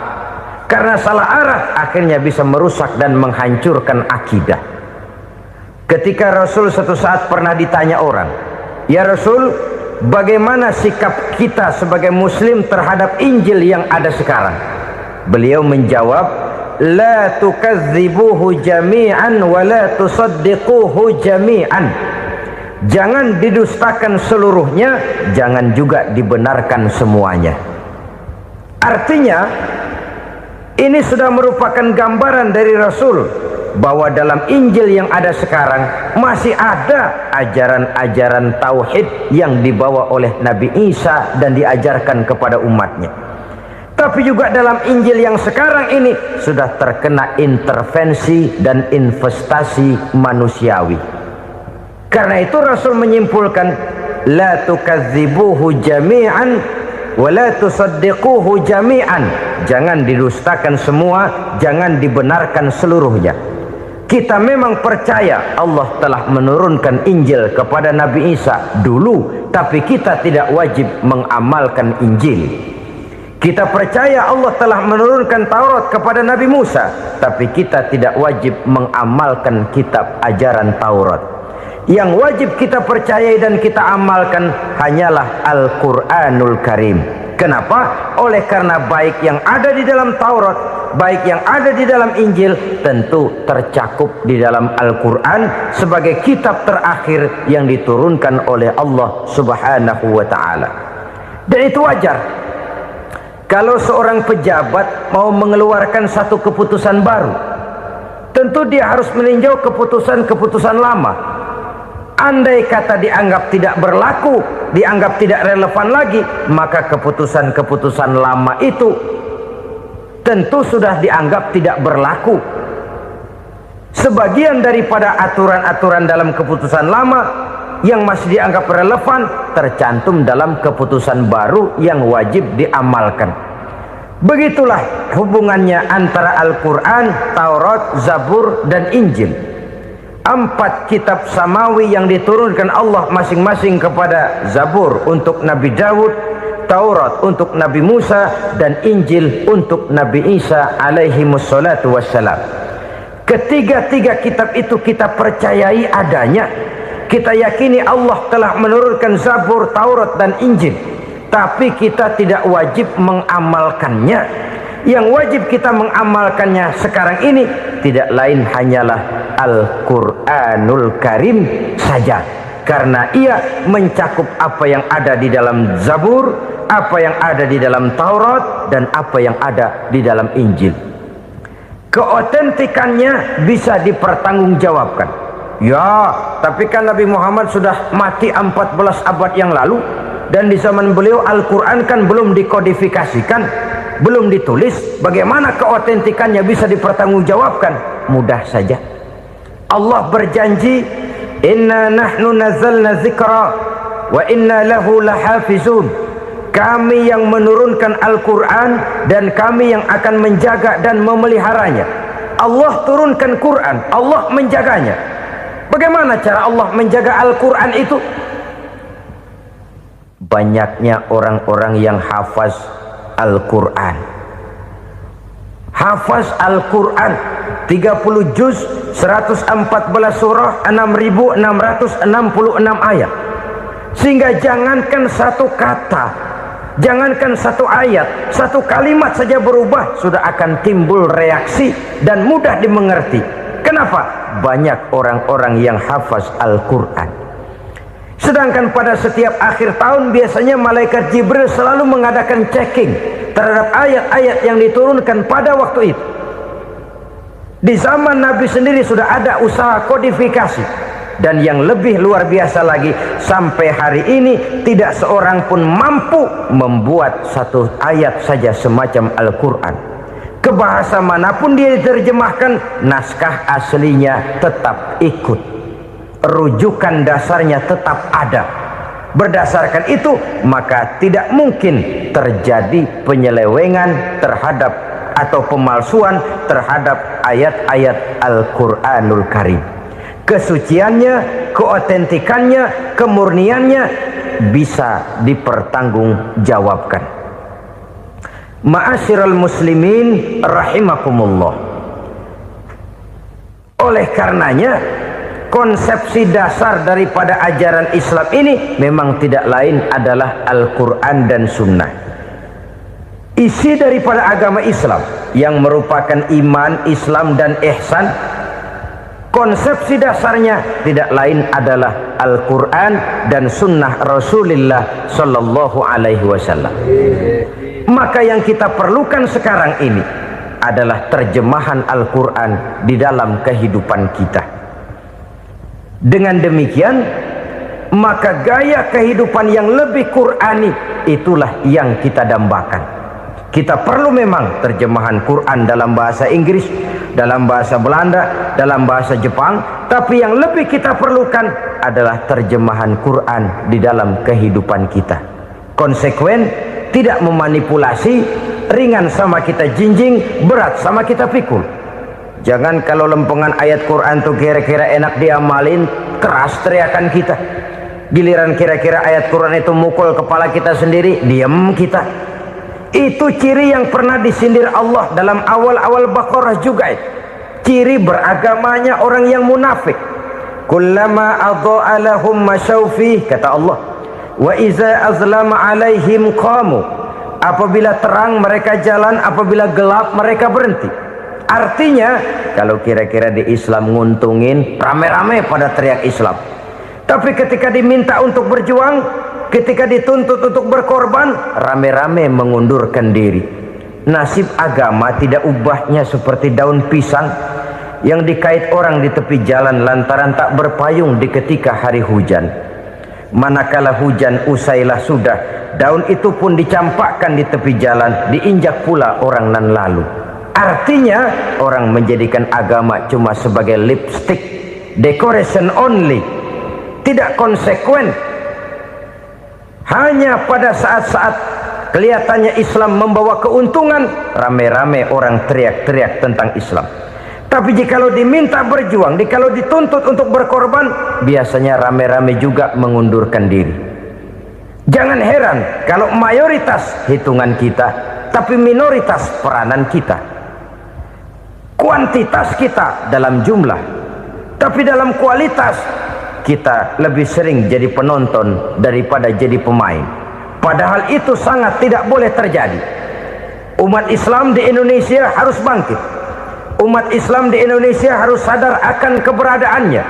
Karena salah arah akhirnya bisa merusak dan menghancurkan akidah. Ketika Rasul suatu saat pernah ditanya orang, "Ya Rasul, bagaimana sikap kita sebagai muslim terhadap Injil yang ada sekarang?" Beliau menjawab, "La tukadzibuhu jami'an wa la tusaddiquhu jami'an." Jangan didustakan seluruhnya, jangan juga dibenarkan semuanya. Artinya, ini sudah merupakan gambaran dari Rasul bahwa dalam Injil yang ada sekarang masih ada ajaran-ajaran tauhid yang dibawa oleh Nabi Isa dan diajarkan kepada umatnya. Tapi juga dalam Injil yang sekarang ini sudah terkena intervensi dan investasi manusiawi. Karena itu Rasul menyimpulkan, la tukadzibuhu jami'an wa la tusaddiquhu jami'an. Jangan didustakan semua, jangan dibenarkan seluruhnya. Kita memang percaya Allah telah menurunkan Injil kepada Nabi Isa dulu, tapi kita tidak wajib mengamalkan Injil. Kita percaya Allah telah menurunkan Taurat kepada Nabi Musa, tapi kita tidak wajib mengamalkan kitab ajaran Taurat. Yang wajib kita percayai dan kita amalkan hanyalah Al-Quranul Karim. Kenapa? Oleh karena baik yang ada di dalam Taurat, baik yang ada di dalam Injil, tentu tercakup di dalam Al-Quran sebagai kitab terakhir yang diturunkan oleh Allah Subhanahu wa Ta'ala. Dan itu wajar. Kalau seorang pejabat mau mengeluarkan satu keputusan baru, tentu dia harus meninjau keputusan-keputusan lama. Andai kata dianggap tidak berlaku, dianggap tidak relevan lagi, maka keputusan-keputusan lama itu tentu sudah dianggap tidak berlaku. Sebagian daripada aturan-aturan dalam keputusan lama yang masih dianggap relevan tercantum dalam keputusan baru yang wajib diamalkan. Begitulah hubungannya antara Al-Quran, Taurat, Zabur, dan Injil. 4 kitab samawi yang diturunkan Allah masing-masing kepada Zabur untuk Nabi Daud, Taurat untuk Nabi Musa, dan Injil untuk Nabi Isa alaihi wassalatu wassalam. Ketiga-tiga kitab itu kita percayai adanya. Kita yakini Allah telah menurunkan Zabur, Taurat, dan Injil, tapi kita tidak wajib mengamalkannya. Yang wajib kita mengamalkannya sekarang ini tidak lain hanyalah Al-Quranul Karim saja, karena ia mencakup apa yang ada di dalam Zabur, apa yang ada di dalam Taurat, dan apa yang ada di dalam Injil. Keotentikannya bisa dipertanggungjawabkan. Ya, tapi kan Nabi Muhammad sudah mati 14 abad yang lalu, dan di zaman beliau Al-Quran kan belum dikodifikasikan, belum ditulis. Bagaimana keotentikannya bisa dipertanggungjawabkan? Mudah saja. Allah berjanji, "Inna nahnu nazzalna dzikra wa inna lahu lahafizun." Kami yang menurunkan Al-Quran dan kami yang akan menjaga dan memeliharanya. Allah turunkan Quran, Allah menjaganya. Bagaimana cara Allah menjaga Al-Quran itu? Banyaknya orang-orang yang hafaz Al-Quran. Hafaz Al-Quran 30 juz, 114 surah, 6.666 ayat. Sehingga jangankan satu kata, jangankan satu ayat, satu kalimat saja berubah sudah akan timbul reaksi dan mudah dimengerti. Kenapa? Banyak orang-orang yang hafaz Al-Quran. Sedangkan pada setiap akhir tahun biasanya malaikat Jibril selalu mengadakan checking terhadap ayat-ayat yang diturunkan pada waktu itu. Di zaman Nabi sendiri sudah ada usaha kodifikasi. Dan yang lebih luar biasa lagi, sampai hari ini tidak seorang pun mampu membuat satu ayat saja semacam Al-Quran. Ke bahasa manapun dia diterjemahkan, naskah aslinya tetap ikut, rujukan dasarnya tetap ada. Berdasarkan itu, maka tidak mungkin terjadi penyelewengan terhadap atau pemalsuan terhadap ayat-ayat Al-Quranul Karim. Kesuciannya, keotentikannya, kemurniannya bisa dipertanggungjawabkan. Ma'asyiral muslimin rahimakumullah. Oleh karenanya, konsepsi dasar daripada ajaran Islam ini memang tidak lain adalah Al-Quran dan Sunnah. Isi daripada agama Islam yang merupakan iman, Islam dan ihsan, konsepsi dasarnya tidak lain adalah Al-Quran dan Sunnah Rasulullah Sallallahu Alaihi Wasallam. Maka yang kita perlukan sekarang ini adalah terjemahan Al-Quran di dalam kehidupan kita. Dengan demikian, maka gaya kehidupan yang lebih Qurani itulah yang kita dambakan. Kita perlu memang terjemahan Quran dalam bahasa Inggris, dalam bahasa Belanda, dalam bahasa Jepang, tapi yang lebih kita perlukan adalah terjemahan Quran di dalam kehidupan kita. Konsekuen, tidak memanipulasi, ringan sama kita jinjing, berat sama kita pikul. Jangan kalau lempengan ayat Quran tuh kira-kira enak diamalin, keras teriakan kita. Giliran kira-kira ayat Quran itu mukul kepala kita sendiri, diam kita. Itu ciri yang pernah disindir Allah dalam awal-awal Baqarah juga. Ciri beragamanya orang yang munafik. Kullama adha'a lahum masyawfi, kata Allah. Wa iza azlama alaihim qamu. Apabila terang mereka jalan, apabila gelap mereka berhenti. Artinya, kalau kira-kira di Islam nguntungin, rame-rame pada teriak Islam. Tapi ketika diminta untuk berjuang, ketika dituntut untuk berkorban, rame-rame mengundurkan diri. Nasib agama tidak ubahnya seperti daun pisang yang dikait orang di tepi jalan lantaran tak berpayung di ketika hari hujan. Manakala hujan usailah sudah, daun itu pun dicampakkan di tepi jalan, diinjak pula orang nan lalu. Artinya, orang menjadikan agama cuma sebagai lipstick, decoration only, tidak konsekuen. Hanya pada saat-saat kelihatannya Islam membawa keuntungan, rame-rame orang teriak-teriak tentang Islam. Tapi jikalau diminta berjuang, jikalau dituntut untuk berkorban, biasanya rame-rame juga mengundurkan diri. Jangan heran kalau mayoritas hitungan kita, tapi minoritas peranan kita. Kuantitas kita dalam jumlah, tapi dalam kualitas kita lebih sering jadi penonton daripada jadi pemain. Padahal itu sangat tidak boleh terjadi. Umat Islam di Indonesia harus bangkit. Umat Islam di Indonesia harus sadar akan keberadaannya.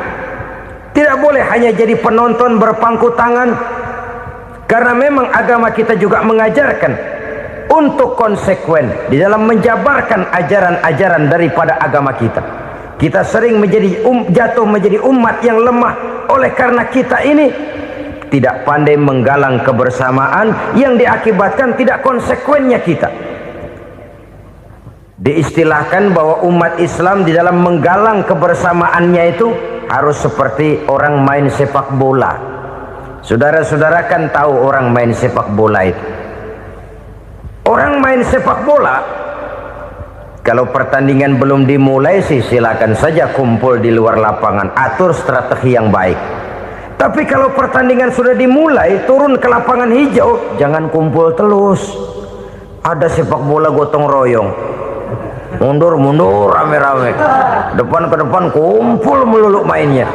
Tidak boleh hanya jadi penonton berpangku tangan, karena memang agama kita juga mengajarkan untuk konsekuen di dalam menjabarkan ajaran-ajaran daripada agama kita. Kita sering menjadi jatuh menjadi umat yang lemah oleh karena kita ini tidak pandai menggalang kebersamaan yang diakibatkan tidak konsekuennya kita. Diistilahkan bahwa umat Islam di dalam menggalang kebersamaannya itu harus seperti orang main sepak bola. Saudara-saudara kan tahu orang main sepak bola itu. Orang main sepak bola, kalau pertandingan belum dimulai sih silakan saja kumpul di luar lapangan, atur strategi yang baik. Tapi kalau pertandingan sudah dimulai, turun ke lapangan hijau, jangan kumpul terus. Ada sepak bola gotong royong, mundur-mundur rame-rame, depan ke depan kumpul melulu mainnya.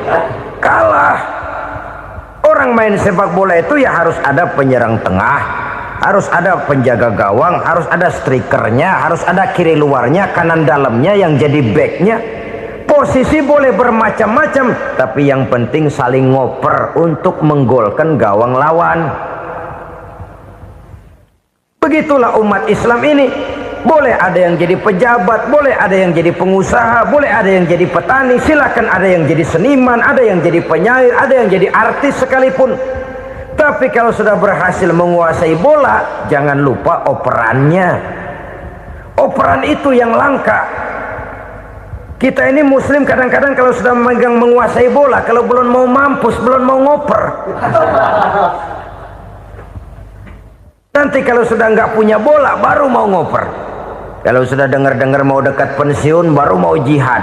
Kalah. Orang main sepak bola itu ya harus ada penyerang tengah, harus ada penjaga gawang, harus ada strikernya, harus ada kiri luarnya, kanan dalamnya yang jadi backnya. Posisi boleh bermacam-macam, tapi yang penting saling ngoper untuk menggolkan gawang lawan. Begitulah umat Islam ini. Boleh ada yang jadi pejabat, boleh ada yang jadi pengusaha, boleh ada yang jadi petani, silakan ada yang jadi seniman, ada yang jadi penyair, ada yang jadi artis sekalipun. Tapi kalau sudah berhasil menguasai bola, jangan lupa operannya. Operan itu yang langka. Kita ini muslim kadang-kadang kalau sudah memegang menguasai bola, kalau belum mau mampus, belum mau ngoper. Nanti kalau sudah nggak punya bola, baru mau ngoper. Kalau sudah dengar-dengar mau dekat pensiun, baru mau jihad,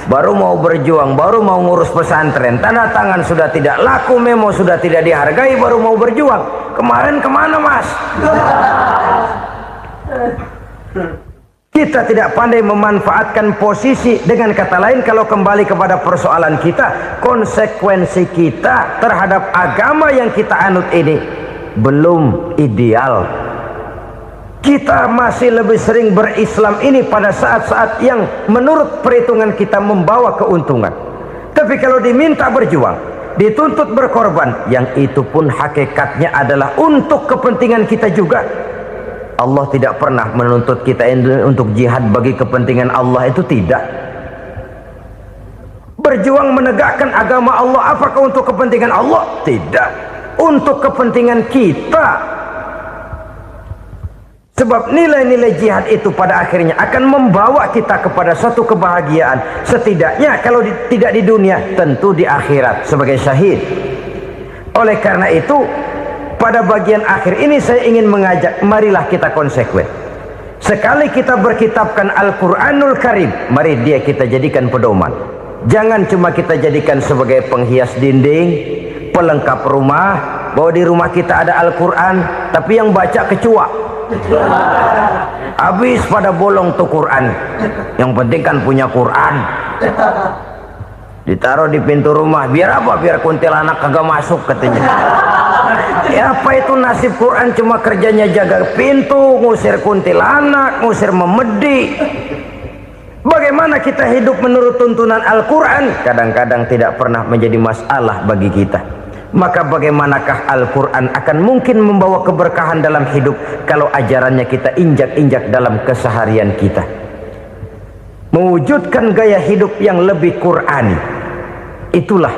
baru mau berjuang, baru mau ngurus pesantren. Tanda tangan sudah tidak laku, memo sudah tidak dihargai, baru mau berjuang. Kemarin kemana, Mas? Kita tidak pandai memanfaatkan posisi. Dengan kata lain, kalau kembali kepada persoalan kita, konsekuensi kita terhadap agama yang kita anut ini belum ideal. Kita masih lebih sering berislam ini pada saat-saat yang menurut perhitungan kita membawa keuntungan. Tapi kalau diminta berjuang, dituntut berkorban, yang itu pun hakikatnya adalah untuk kepentingan kita juga. Allah tidak pernah menuntut kita untuk jihad bagi kepentingan Allah, itu tidak. Berjuang menegakkan agama Allah, apakah untuk kepentingan Allah? Tidak. Untuk kepentingan kita. Sebab nilai-nilai jihad itu pada akhirnya akan membawa kita kepada suatu kebahagiaan. Setidaknya kalau tidak di dunia, tentu di akhirat sebagai syahid. Oleh karena itu, pada bagian akhir ini saya ingin mengajak, marilah kita konsekuen. Sekali kita berkitabkan Al-Quranul Karim, mari dia kita jadikan pedoman. Jangan cuma kita jadikan sebagai penghias dinding, pelengkap rumah, bahwa di rumah kita ada Al-Quran, tapi yang baca kecoa. Habis pada bolong tuh Quran. Yang penting kan punya Quran. Ditaruh di pintu rumah. Biar apa? Biar kuntilanak kagak masuk katanya. Ya apa itu nasib Quran? Cuma kerjanya jaga pintu, ngusir kuntilanak, ngusir memedi. Bagaimana kita hidup menurut tuntunan Al-Quran? Kadang-kadang tidak pernah menjadi masalah bagi kita. Maka bagaimanakah Al-Quran akan mungkin membawa keberkahan dalam hidup kalau ajarannya kita injak-injak dalam keseharian kita? Mewujudkan gaya hidup yang lebih Qurani, itulah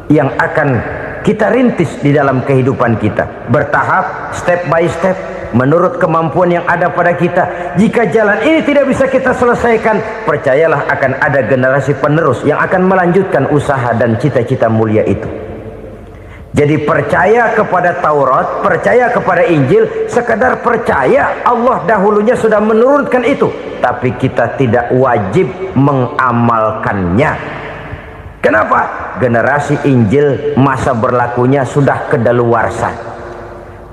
yang akan kita rintis di dalam kehidupan kita, bertahap, step by step, menurut kemampuan yang ada pada kita. Jika jalan ini tidak bisa kita selesaikan, percayalah akan ada generasi penerus yang akan melanjutkan usaha dan cita-cita mulia itu. Jadi percaya kepada Taurat, percaya kepada Injil, sekedar percaya Allah dahulunya sudah menurunkan itu, tapi kita tidak wajib mengamalkannya. Kenapa? Generasi Injil masa berlakunya sudah kedaluarsa.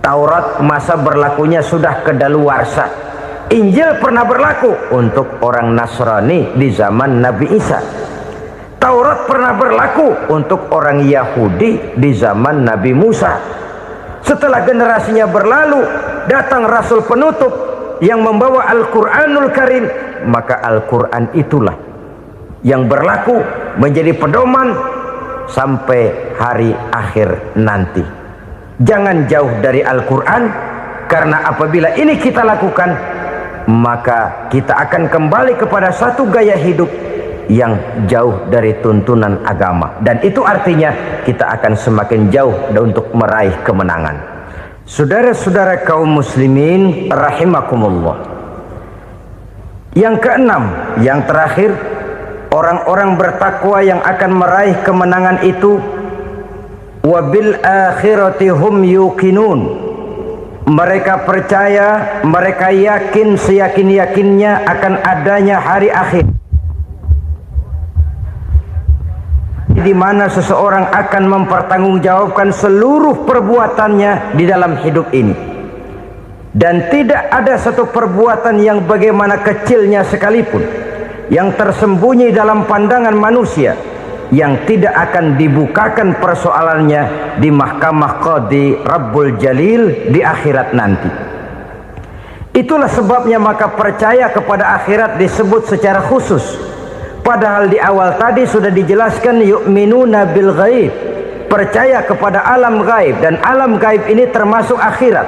Taurat masa berlakunya sudah kedaluarsa. Injil pernah berlaku untuk orang Nasrani di zaman Nabi Isa. Taurat pernah berlaku untuk orang Yahudi di zaman Nabi Musa. Setelah generasinya berlalu, datang Rasul penutup yang membawa Al-Quranul Karim. Maka Al-Quran itulah yang berlaku menjadi pedoman sampai hari akhir nanti. Jangan jauh dari Al-Quran, karena apabila ini kita lakukan, maka kita akan kembali kepada satu gaya hidup yang jauh dari tuntunan agama, dan itu artinya kita akan semakin jauh untuk meraih kemenangan. Saudara-saudara kaum muslimin rahimakumullah, yang keenam, yang terakhir, orang-orang bertakwa yang akan meraih kemenangan itu wabil akhirati hum yuqinun. Mereka percaya, mereka yakin seyakin-yakinnya akan adanya hari akhir, di mana seseorang akan mempertanggungjawabkan seluruh perbuatannya di dalam hidup ini, dan tidak ada satu perbuatan yang bagaimana kecilnya sekalipun yang tersembunyi dalam pandangan manusia yang tidak akan dibukakan persoalannya di mahkamah Qadi Rabbul Jalil di akhirat nanti. Itulah sebabnya maka percaya kepada akhirat disebut secara khusus. Padahal di awal tadi sudah dijelaskan yu'minuna bil ghaib, percaya kepada alam gaib, dan alam gaib ini termasuk akhirat.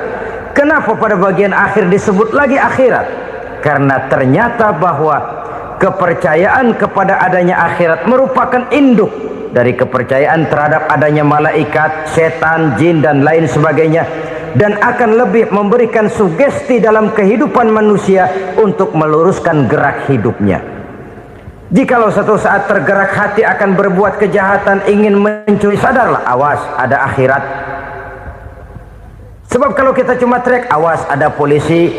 Kenapa pada bagian akhir disebut lagi akhirat? karena ternyata bahwa kepercayaan kepada adanya akhirat merupakan induk dari kepercayaan terhadap adanya malaikat, setan, jin dan lain sebagainya, dan akan lebih memberikan sugesti dalam kehidupan manusia untuk meluruskan gerak hidupnya. Jikalau satu saat tergerak hati akan berbuat kejahatan, ingin mencuri, sadarlah, awas ada akhirat. Sebab kalau kita cuma teriak awas ada polisi,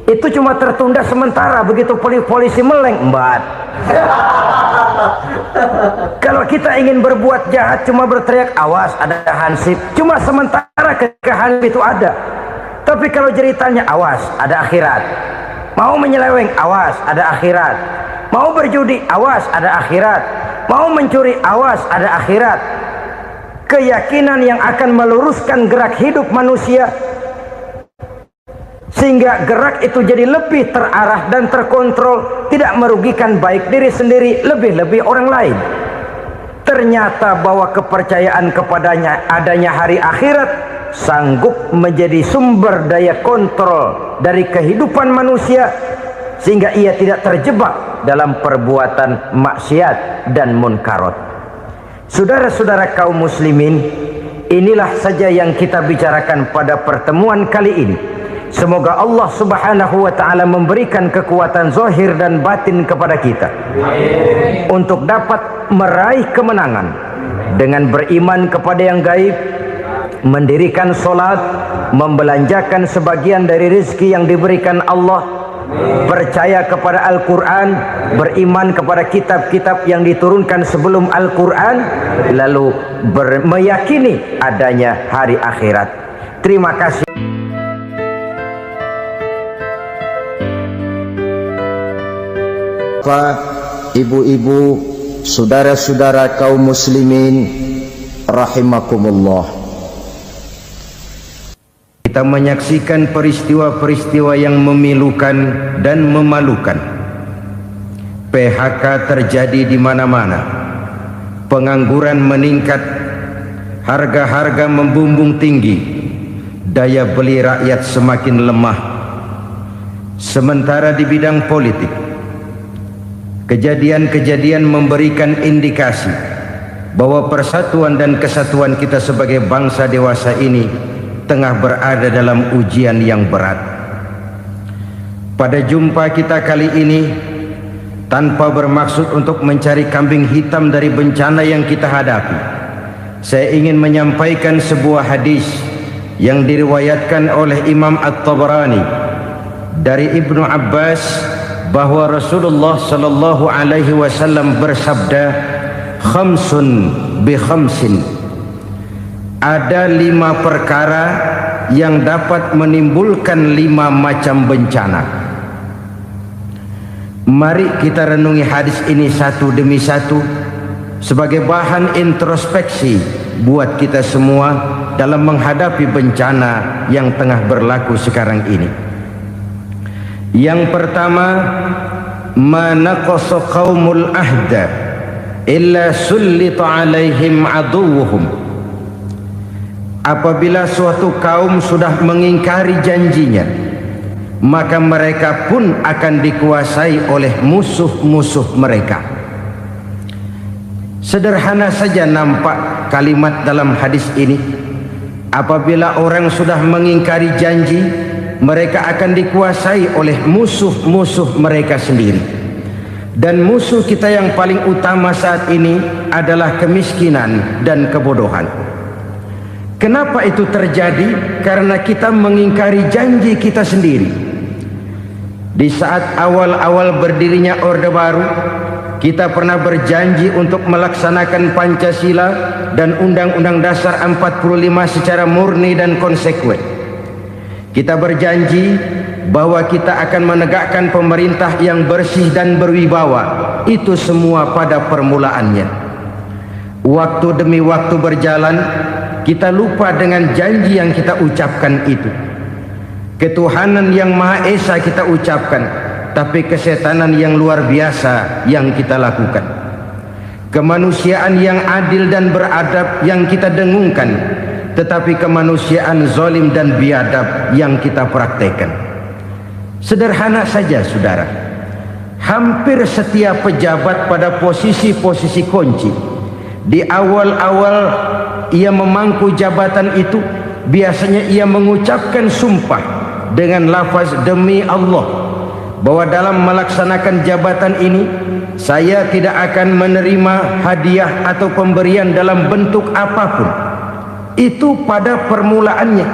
itu cuma tertunda sementara. Begitu polisi meleng, embat. Kalau kita ingin berbuat jahat cuma berteriak awas ada hansip, cuma sementara ketika hansip itu ada. Tapi kalau ceritanya awas ada akhirat, mau menyeleweng awas ada akhirat, mau berjudi awas ada akhirat, mau mencuri awas ada akhirat. Keyakinan yang akan meluruskan gerak hidup manusia sehingga gerak itu jadi lebih terarah dan terkontrol, tidak merugikan baik diri sendiri, lebih-lebih orang lain. Ternyata bahwa kepercayaan kepadanya adanya hari akhirat sanggup menjadi sumber daya kontrol dari kehidupan manusia, sehingga ia tidak terjebak dalam perbuatan maksiat dan munkarat. Saudara-saudara kaum muslimin, inilah saja yang kita bicarakan pada pertemuan kali ini. Semoga Allah subhanahu wa ta'ala memberikan kekuatan zahir dan batin kepada kita untuk dapat meraih kemenangan dengan beriman kepada yang gaib, mendirikan solat, membelanjakan sebagian dari rezeki yang diberikan Allah, percaya kepada Al-Quran, beriman kepada kitab-kitab yang diturunkan sebelum Al-Quran, lalu meyakini adanya hari akhirat. Terima kasih. Bapak, ibu-ibu, saudara-saudara kaum muslimin rahimakumullah, kita menyaksikan peristiwa-peristiwa yang memilukan dan memalukan. PHK terjadi di mana-mana, pengangguran meningkat, harga-harga membumbung tinggi, daya beli rakyat semakin lemah. Sementara di bidang politik, kejadian-kejadian memberikan indikasi bahwa persatuan dan kesatuan kita sebagai bangsa dewasa ini tengah berada dalam ujian yang berat. Pada jumpa kita kali ini, tanpa bermaksud untuk mencari kambing hitam dari bencana yang kita hadapi, saya ingin menyampaikan sebuah hadis yang diriwayatkan oleh Imam At-Tabarani dari Ibnu Abbas, bahwa Rasulullah sallallahu alaihi wasallam bersabda, khamsun bi khamsin, ada 5 perkara yang dapat menimbulkan 5 macam bencana. Mari kita renungi hadis ini satu demi satu sebagai bahan introspeksi buat kita semua dalam menghadapi bencana yang tengah berlaku sekarang ini. Yang pertama, ma naqasa qaumul ahda illa sullita alaihim aduwwuhum. Apabila suatu kaum sudah mengingkari janjinya, maka mereka pun akan dikuasai oleh musuh-musuh mereka. Sederhana saja nampak kalimat dalam hadis ini. Apabila orang sudah mengingkari janji, mereka akan dikuasai oleh musuh-musuh mereka sendiri. Dan musuh kita yang paling utama saat ini adalah kemiskinan dan kebodohan. Kenapa itu terjadi? Karena kita mengingkari janji kita sendiri. Di saat awal-awal berdirinya Orde Baru, kita pernah berjanji untuk melaksanakan Pancasila dan Undang-Undang Dasar 45 secara murni dan konsekuen. Kita berjanji bahwa kita akan menegakkan pemerintah yang bersih dan berwibawa. Itu semua pada permulaannya. Waktu demi waktu berjalan, kita lupa dengan janji yang kita ucapkan itu. Ketuhanan yang Maha Esa kita ucapkan, tapi kesetanan yang luar biasa yang kita lakukan. Kemanusiaan yang adil dan beradab yang kita dengungkan, tetapi kemanusiaan zalim dan biadab yang kita praktekkan. Sederhana saja saudara, hampir setiap pejabat pada posisi-posisi kunci, di awal-awal ia memangku jabatan itu, biasanya ia mengucapkan sumpah dengan lafaz demi Allah, bahwa dalam melaksanakan jabatan ini saya tidak akan menerima hadiah atau pemberian dalam bentuk apapun. Itu pada permulaannya.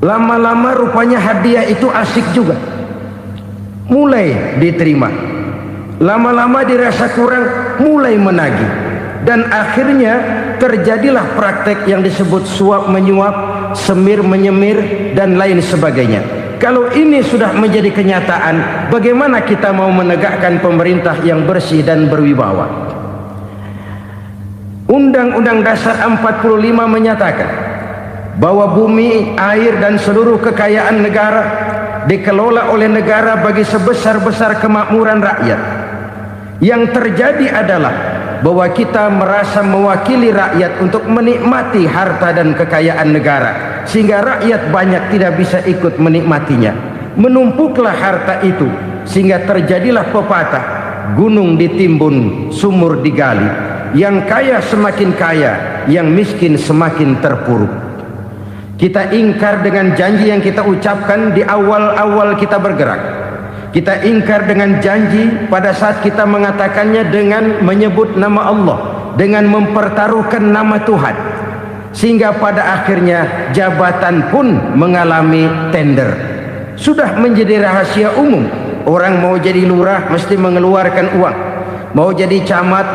Lama-lama rupanya hadiah itu asik juga, mulai diterima. Lama-lama dirasa kurang, mulai menagih. Dan akhirnya terjadilah praktek yang disebut suap menyuap, semir menyemir, dan lain sebagainya. Kalau ini sudah menjadi kenyataan, bagaimana kita mau menegakkan pemerintah yang bersih dan berwibawa? Undang-Undang Dasar 45 menyatakan bahwa bumi, air, dan seluruh kekayaan negara dikelola oleh negara bagi sebesar-besar kemakmuran rakyat. Yang terjadi adalah bahwa kita merasa mewakili rakyat untuk menikmati harta dan kekayaan negara, sehingga rakyat banyak tidak bisa ikut menikmatinya. Menumpuklah harta itu sehingga terjadilah pepatah, gunung ditimbun, sumur digali. Yang kaya semakin kaya, yang miskin semakin terpuruk. Kita ingkar dengan janji yang kita ucapkan di awal-awal kita bergerak. Kita ingkar dengan janji pada saat kita mengatakannya dengan menyebut nama Allah, dengan mempertaruhkan nama Tuhan. Sehingga pada akhirnya jabatan pun mengalami tender. Sudah menjadi rahasia umum. Orang mau jadi lurah mesti mengeluarkan uang, mau jadi camat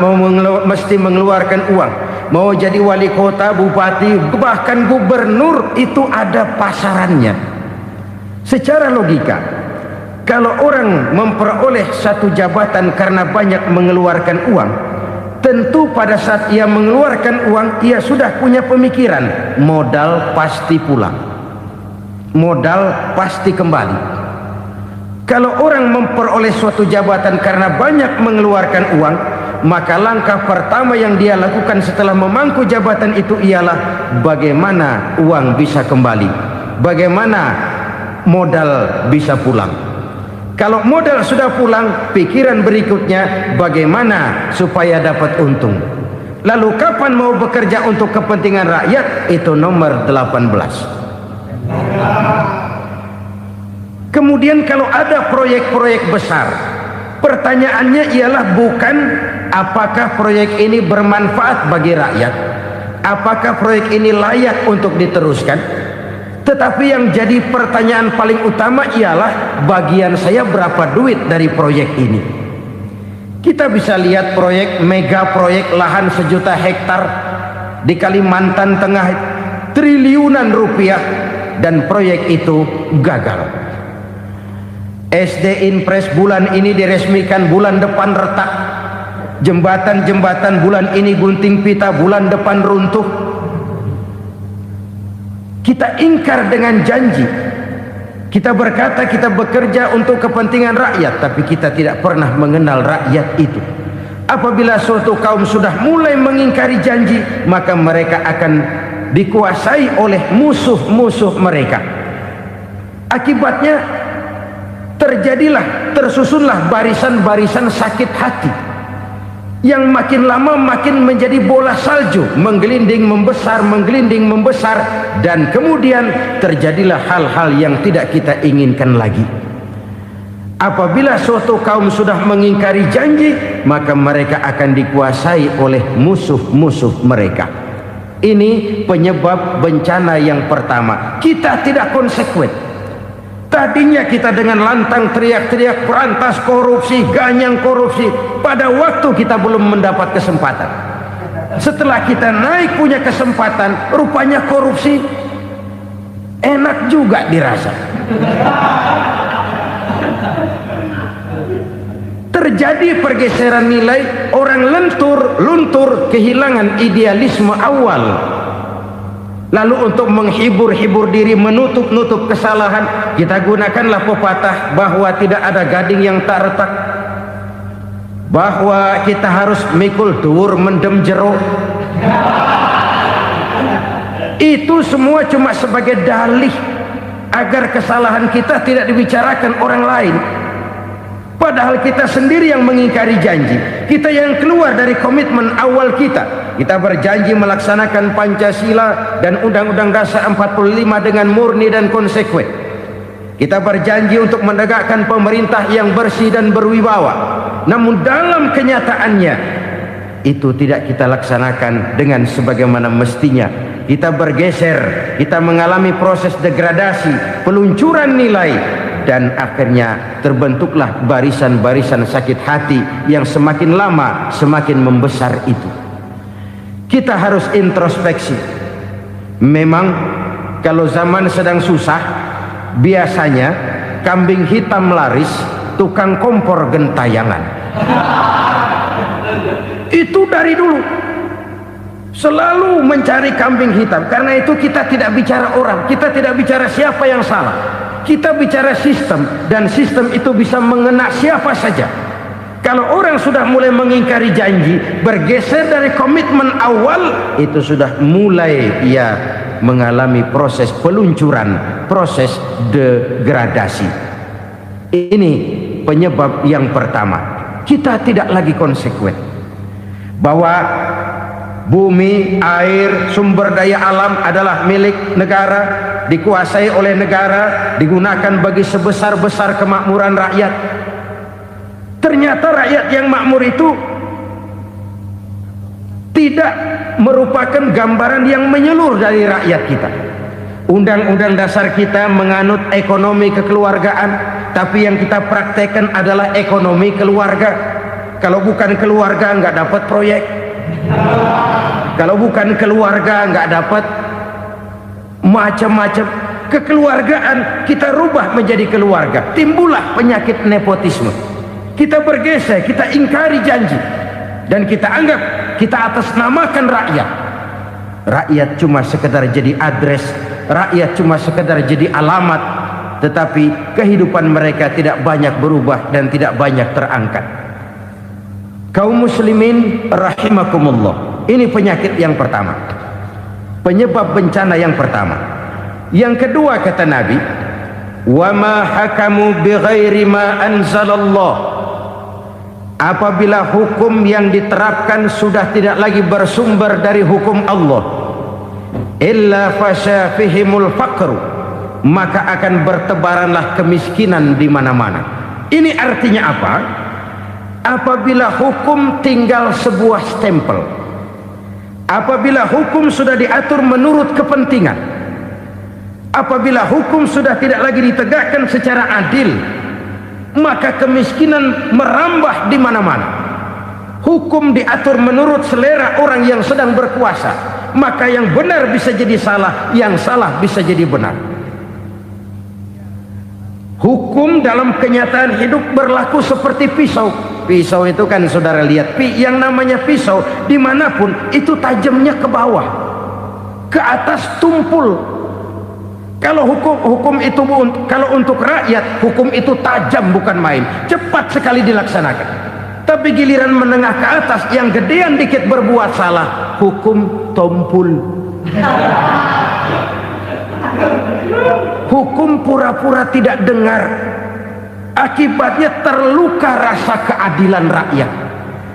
mesti mengeluarkan uang, mau jadi wali kota, bupati, bahkan gubernur, itu ada pasarannya. Secara logika, kalau orang memperoleh satu jabatan karena banyak mengeluarkan uang, tentu pada saat ia mengeluarkan uang, ia sudah punya pemikiran, modal pasti pulang, modal pasti kembali. Kalau orang memperoleh suatu jabatan karena banyak mengeluarkan uang, maka langkah pertama yang dia lakukan setelah memangku jabatan itu ialah bagaimana uang bisa kembali, bagaimana modal bisa pulang. Kalau modal sudah pulang, pikiran berikutnya bagaimana supaya dapat untung. Lalu kapan mau bekerja untuk kepentingan rakyat? Itu nomor 18. Kemudian kalau ada proyek-proyek besar, pertanyaannya ialah bukan apakah proyek ini bermanfaat bagi rakyat, apakah proyek ini layak untuk diteruskan, tetapi yang jadi pertanyaan paling utama ialah bagian saya berapa duit dari proyek ini. Kita bisa lihat proyek, mega proyek lahan 1 juta hektar di Kalimantan Tengah, triliunan rupiah, dan proyek itu gagal. SD Impres bulan ini diresmikan, bulan depan retak. Jembatan-jembatan bulan ini gunting pita, bulan depan runtuh. Kita ingkar dengan janji. Kita berkata kita bekerja untuk kepentingan rakyat, tapi kita tidak pernah mengenal rakyat itu. Apabila suatu kaum sudah mulai mengingkari janji, maka mereka akan dikuasai oleh musuh-musuh mereka. Akibatnya tersusunlah barisan-barisan sakit hati yang makin lama makin menjadi bola salju, menggelinding membesar, dan kemudian terjadilah hal-hal yang tidak kita inginkan lagi. Apabila suatu kaum sudah mengingkari janji, maka mereka akan dikuasai oleh musuh-musuh mereka. Ini penyebab bencana yang pertama. Kita tidak konsekuen. Tadinya kita dengan lantang teriak-teriak berantas korupsi, ganyang korupsi. Pada waktu kita belum mendapat kesempatan. Setelah kita naik punya kesempatan, rupanya korupsi enak juga dirasa. Terjadi pergeseran nilai, orang luntur, kehilangan idealisme awal. Lalu untuk menghibur diri, menutup kesalahan, kita gunakanlah pepatah bahwa tidak ada gading yang tak retak, bahwa kita harus mikul dhuwur mendem jero. Itu semua cuma sebagai dalih agar kesalahan kita tidak dibicarakan orang lain. Padahal kita sendiri yang mengingkari janji. Kita yang keluar dari komitmen awal kita. Kita berjanji melaksanakan Pancasila dan Undang-Undang Dasar 45 dengan murni dan konsekuen. Kita berjanji untuk menegakkan pemerintah yang bersih dan berwibawa. Namun dalam kenyataannya itu tidak kita laksanakan dengan sebagaimana mestinya. Kita bergeser, kita mengalami proses degradasi, peluncuran nilai, dan akhirnya terbentuklah barisan-barisan sakit hati yang semakin lama semakin membesar itu. Kita harus introspeksi. Memang kalau zaman sedang susah, biasanya kambing hitam laris, tukang kompor gentayangan. Itu dari dulu selalu mencari kambing hitam. Karena itu kita tidak bicara orang, kita tidak bicara siapa yang salah, kita bicara sistem, dan sistem itu bisa mengena siapa saja. Kalau orang sudah mulai mengingkari janji, bergeser dari komitmen awal, itu sudah mulai ia mengalami proses peluncuran, proses degradasi. Ini penyebab yang pertama. Kita tidak lagi konsekuen bahwa bumi, air, sumber daya alam adalah milik negara, dikuasai oleh negara, digunakan bagi sebesar-besar kemakmuran rakyat. Ternyata rakyat yang makmur itu tidak merupakan gambaran yang menyeluruh dari rakyat kita. Undang-undang dasar kita menganut ekonomi kekeluargaan, tapi yang kita praktekkan adalah ekonomi keluarga. Kalau bukan keluarga nggak dapat proyek. Kalau bukan keluarga nggak dapat macam-macam. Kekeluargaan kita rubah menjadi keluarga, timbullah penyakit nepotisme. Kita bergeser, kita ingkari janji, dan kita anggap kita atasnamakan rakyat. Rakyat cuma sekedar jadi address, rakyat cuma sekedar jadi alamat, tetapi kehidupan mereka tidak banyak berubah dan tidak banyak terangkat. Kaum muslimin rahimakumullah, ini penyakit yang pertama, penyebab bencana yang pertama. Yang kedua kata Nabi, wa ma hakamu bighairi ma anzalallah. Apabila hukum yang diterapkan sudah tidak lagi bersumber dari hukum Allah, illa fasha fihimul faqru, maka akan bertebaranlah kemiskinan di mana-mana. Ini artinya apa? Apabila hukum tinggal sebuah stempel, apabila hukum sudah diatur menurut kepentingan, apabila hukum sudah tidak lagi ditegakkan secara adil, maka kemiskinan merambah di mana-mana. Hukum diatur menurut selera orang yang sedang berkuasa, maka yang benar bisa jadi salah, yang salah bisa jadi benar. Hukum dalam kenyataan hidup berlaku seperti pisau. Pisau itu kan saudara lihat, yang namanya pisau dimanapun itu tajamnya ke bawah, ke atas tumpul. Kalau hukum itu, kalau untuk rakyat, hukum itu tajam bukan main, cepat sekali dilaksanakan. Tapi giliran menengah ke atas, yang gedean dikit berbuat salah, hukum tompul. Hukum pura-pura tidak dengar. Akibatnya terluka rasa keadilan rakyat.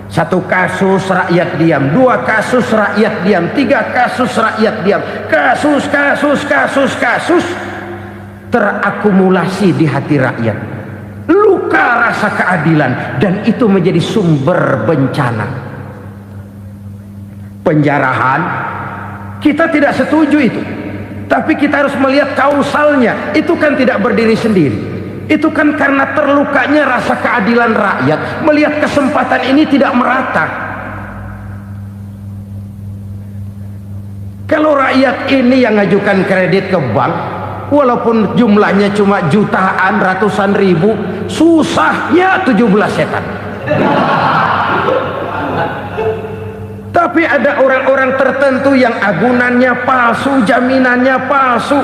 Satu kasus rakyat diam, dua kasus rakyat diam, tiga kasus rakyat diam, kasus terakumulasi di hati rakyat. Luka rasa keadilan, dan itu menjadi sumber bencana. Penjarahan, kita tidak setuju itu, tapi kita harus melihat kausalnya. Itu kan tidak berdiri sendiri. Itu kan karena terlukanya rasa keadilan rakyat, melihat kesempatan ini tidak merata. Kalau rakyat ini yang ngajukan kredit ke bank, walaupun jumlahnya cuma jutaan, ratusan ribu, susahnya 17 setan. Tapi ada orang-orang tertentu yang agunannya palsu, jaminannya palsu,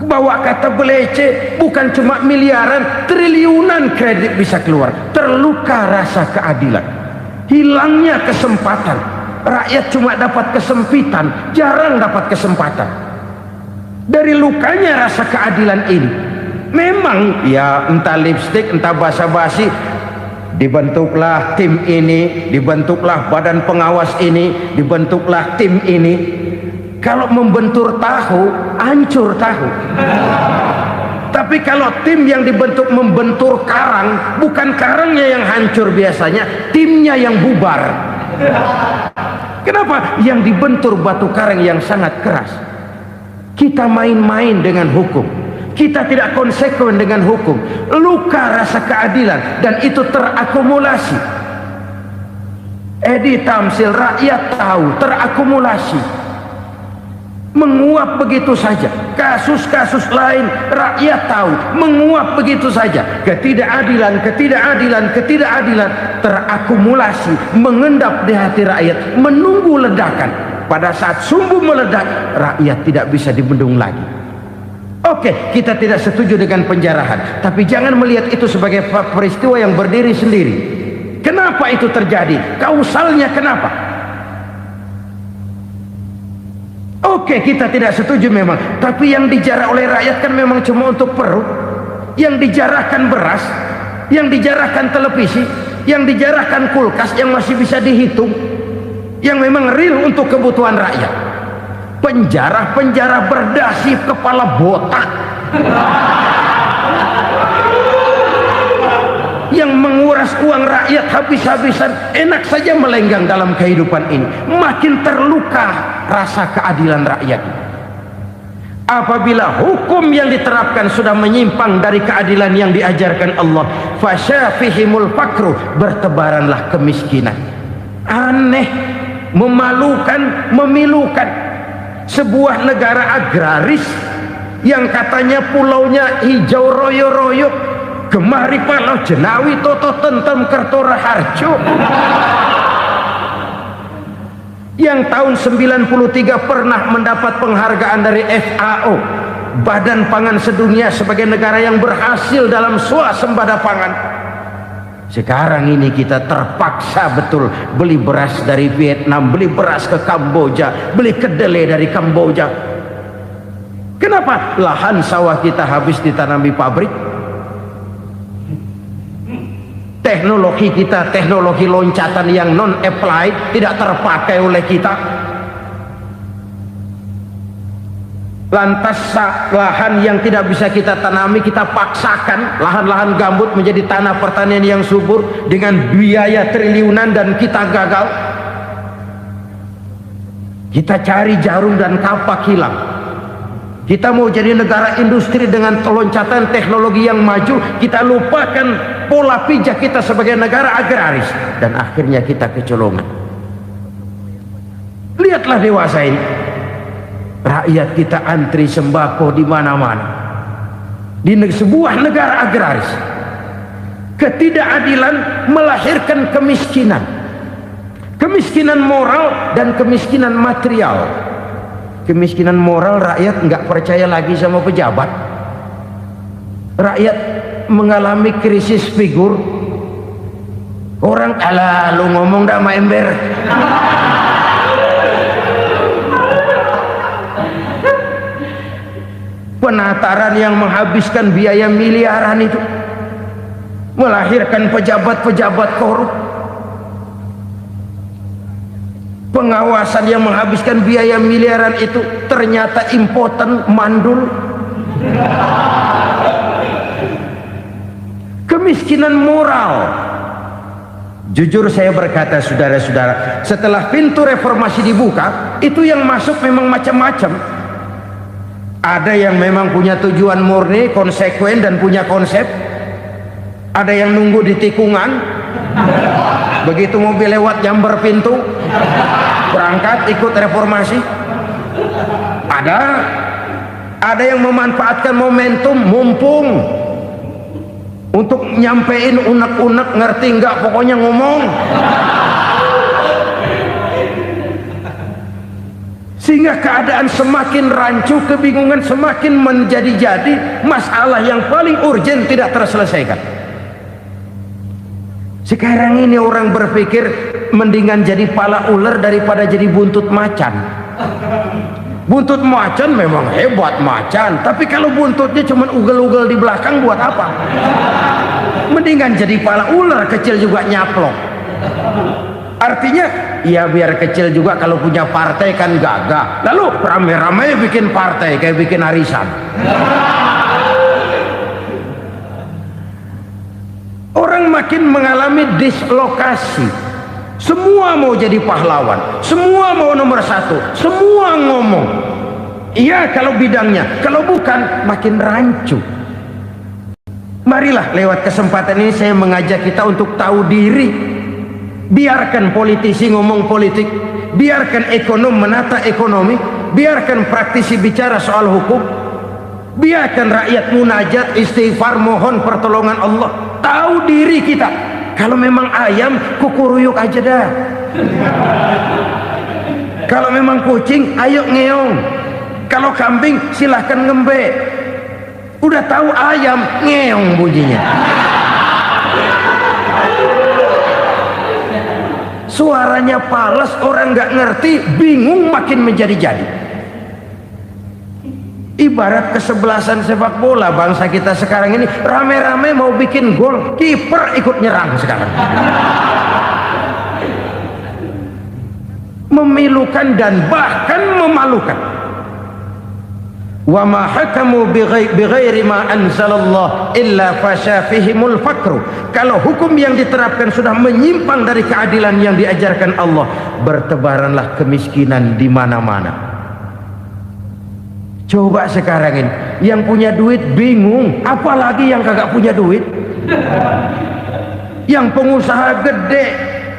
bawa kata belece, bukan cuma miliaran, triliunan kredit bisa keluar. Terluka rasa keadilan, hilangnya kesempatan. Rakyat cuma dapat kesempitan, jarang dapat kesempatan. Dari lukanya rasa keadilan ini. Memang ya entah lipstick, entah basa-basi, dibentuklah tim ini, dibentuklah badan pengawas ini, dibentuklah tim ini. Kalau membentur tahu, hancur tahu. Tapi kalau tim yang dibentuk membentur karang, bukan karangnya yang hancur biasanya, timnya yang bubar. Kenapa? Yang dibentur batu karang yang sangat keras. Kita main-main dengan hukum, kita tidak konsekuen dengan hukum. Luka rasa keadilan, dan itu terakumulasi. Edi Tamsil, rakyat tahu, terakumulasi, menguap begitu saja. Kasus-kasus lain rakyat tahu, menguap begitu saja. Ketidakadilan terakumulasi, mengendap di hati rakyat, menunggu ledakan. Pada saat sumbu meledak, rakyat tidak bisa dibendung lagi. Oke, kita tidak setuju dengan penjarahan, tapi jangan melihat itu sebagai peristiwa yang berdiri sendiri. Kenapa itu terjadi? Kausalnya kenapa? Oke, kita tidak setuju memang, tapi yang dijarah oleh rakyat kan memang cuma untuk perut. Yang dijarahkan beras, yang dijarahkan televisi, yang dijarahkan kulkas yang masih bisa dihitung, yang memang real untuk kebutuhan rakyat. Penjara-penjara berdasi kepala botak yang menguras uang rakyat habis-habisan, enak saja melenggang dalam kehidupan ini. Makin terluka rasa keadilan rakyat. Apabila hukum yang diterapkan sudah menyimpang dari keadilan yang diajarkan Allah, fasyafihimul fakru, bertebaranlah kemiskinan. Aneh, memalukan, memilukan. Sebuah negara agraris yang katanya pulaunya hijau royo-royo, gemari palau jenawi toto tentem kertora harjo, yang tahun 93 pernah mendapat penghargaan dari FAO, Badan Pangan Sedunia, sebagai negara yang berhasil dalam swasembada pangan. Sekarang ini kita terpaksa betul beli beras dari Vietnam, beli beras ke Kamboja, beli kedelai dari Kamboja. Kenapa? Lahan sawah kita habis ditanami pabrik. Teknologi kita, teknologi loncatan yang non-applied, tidak terpakai oleh kita. Lantas lahan yang tidak bisa kita tanami, kita paksakan lahan-lahan gambut menjadi tanah pertanian yang subur dengan biaya triliunan, dan kita gagal. Kita cari jarum dan kapak hilang. Kita mau jadi negara industri dengan loncatan teknologi yang maju, kita lupakan pola pijak kita sebagai negara agraris, dan akhirnya kita kecolongan. Lihatlah dewasa ini, rakyat kita antri sembako di mana-mana. Di sebuah negara agraris, ketidakadilan melahirkan kemiskinan. Kemiskinan moral dan kemiskinan material. Kemiskinan moral, rakyat nggak percaya lagi sama pejabat. Rakyat mengalami krisis figur. Orang, alah lu ngomong dah sama ember. Penataran yang menghabiskan biaya miliaran itu melahirkan pejabat-pejabat korup. Pengawasan yang menghabiskan biaya miliaran itu ternyata impoten, mandul. Kemiskinan moral. Jujur saya berkata, saudara-saudara, setelah pintu reformasi dibuka, itu yang masuk memang macam-macam. Ada yang memang punya tujuan murni, konsekuen, dan punya konsep. Ada yang nunggu di tikungan, begitu mobil lewat nyamber pintu, berangkat ikut reformasi. Ada yang memanfaatkan momentum, mumpung, untuk nyampein unek-unek, ngerti nggak, pokoknya ngomong. Sehingga keadaan semakin rancu, kebingungan semakin menjadi-jadi, masalah yang paling urgen tidak terselesaikan. Sekarang ini orang berpikir mendingan jadi pala ular daripada jadi buntut macan. Buntut macan memang hebat macan, tapi kalau buntutnya cuma ugel-ugel di belakang buat apa? Mendingan jadi pala ular kecil juga nyaplok. Artinya ya biar kecil juga kalau punya partai kan gagah. Lalu rame-rame bikin partai kayak bikin arisan. Orang makin mengalami dislokasi. Semua mau jadi pahlawan, semua mau nomor satu, semua ngomong iya kalau bidangnya, kalau bukan makin rancu. Marilah lewat kesempatan ini saya mengajak kita untuk tahu diri. Biarkan politisi ngomong politik, biarkan ekonom menata ekonomi, biarkan praktisi bicara soal hukum, biarkan rakyat munajat, istighfar, mohon pertolongan Allah. Tahu diri kita. Kalau memang ayam, kukuruyuk aja dah. Kalau memang kucing, ayo ngeong. Kalau kambing, silahkan ngembe. Udah tahu ayam, ngeong bunyinya. Suaranya palas, orang nggak ngerti, bingung, makin menjadi-jadi. Ibarat kesebelasan sepak bola bangsa kita sekarang ini, rame-rame mau bikin gol, kiper ikut nyerang sekarang. Memilukan dan bahkan memalukan. Wa ma hakamu bighairi ma anzalallah illa fasyafihimul fakru. Kalau hukum yang diterapkan sudah menyimpang dari keadilan yang diajarkan Allah, bertebaranlah kemiskinan di mana-mana. Coba sekarang ini yang punya duit bingung, apalagi yang kagak punya duit. Yang pengusaha gede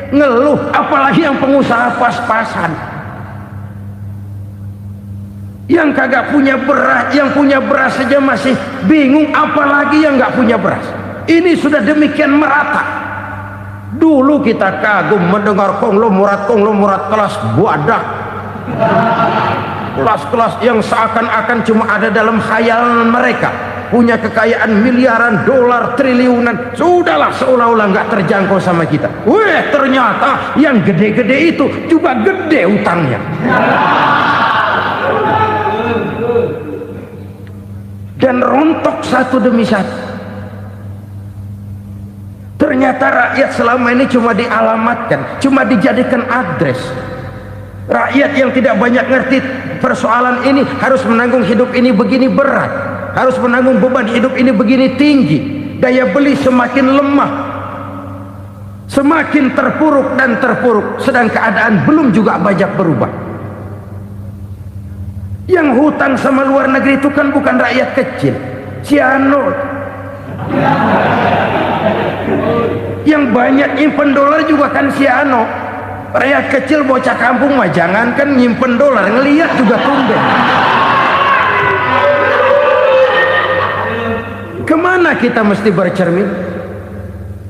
ngeluh, apalagi yang pengusaha pas-pasan. Yang kagak punya beras, yang punya beras saja masih bingung, apalagi yang nggak punya beras. Ini sudah demikian merata. Dulu kita kagum mendengar konglomerat kelas buadah, kelas-kelas yang seakan-akan cuma ada dalam khayalan mereka, punya kekayaan miliaran dolar, triliunan. Sudahlah, seolah-olah nggak terjangkau sama kita. Weh, ternyata yang gede-gede itu juga gede utangnya. Dan rontok satu demi satu. Ternyata rakyat selama ini cuma dialamatkan, cuma dijadikan address. Rakyat yang tidak banyak ngerti persoalan ini harus menanggung hidup ini begini berat, harus menanggung beban hidup ini begini tinggi. Daya beli semakin lemah, semakin terpuruk dan terpuruk, sedang keadaan belum juga banyak berubah. Yang hutang sama luar negeri itu kan bukan rakyat kecil, Ciano. Yang banyak nyimpen dolar juga kan Ciano. Rakyat kecil bocah kampung mah jangankan nyimpen dolar, ngelihat juga tumben. Kemana kita mesti bercermin?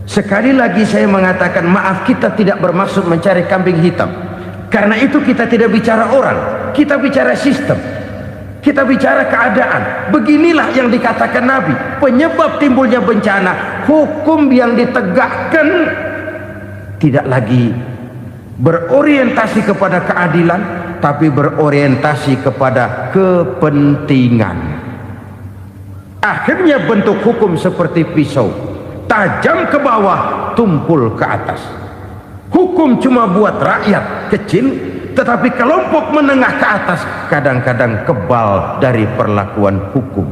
Sekali lagi saya mengatakan maaf, kita tidak bermaksud mencari kambing hitam. Karena itu kita tidak bicara orang, kita bicara sistem, kita bicara keadaan. Beginilah yang dikatakan Nabi, penyebab timbulnya bencana, hukum yang ditegakkan tidak lagi berorientasi kepada keadilan, tapi berorientasi kepada kepentingan. Akhirnya bentuk hukum seperti pisau, tajam ke bawah, tumpul ke atas. Hukum cuma buat rakyat kecil, tetapi kelompok menengah ke atas kadang-kadang kebal dari perlakuan hukum.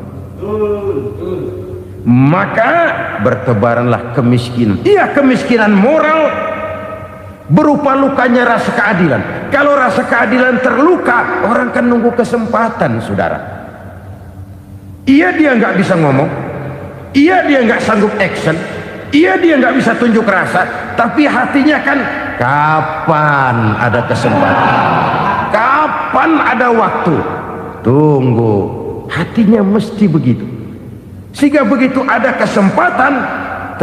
Maka bertebaranlah kemiskinan. Iya, kemiskinan moral berupa lukanya rasa keadilan. Kalau rasa keadilan terluka, orang kan nunggu kesempatan, saudara. Iya, dia nggak bisa ngomong, iya dia nggak sanggup action, iya dia nggak bisa tunjuk rasa, tapi hatinya kan kapan ada kesempatan, kapan ada waktu, tunggu. Hatinya mesti begitu. Sehingga begitu ada kesempatan,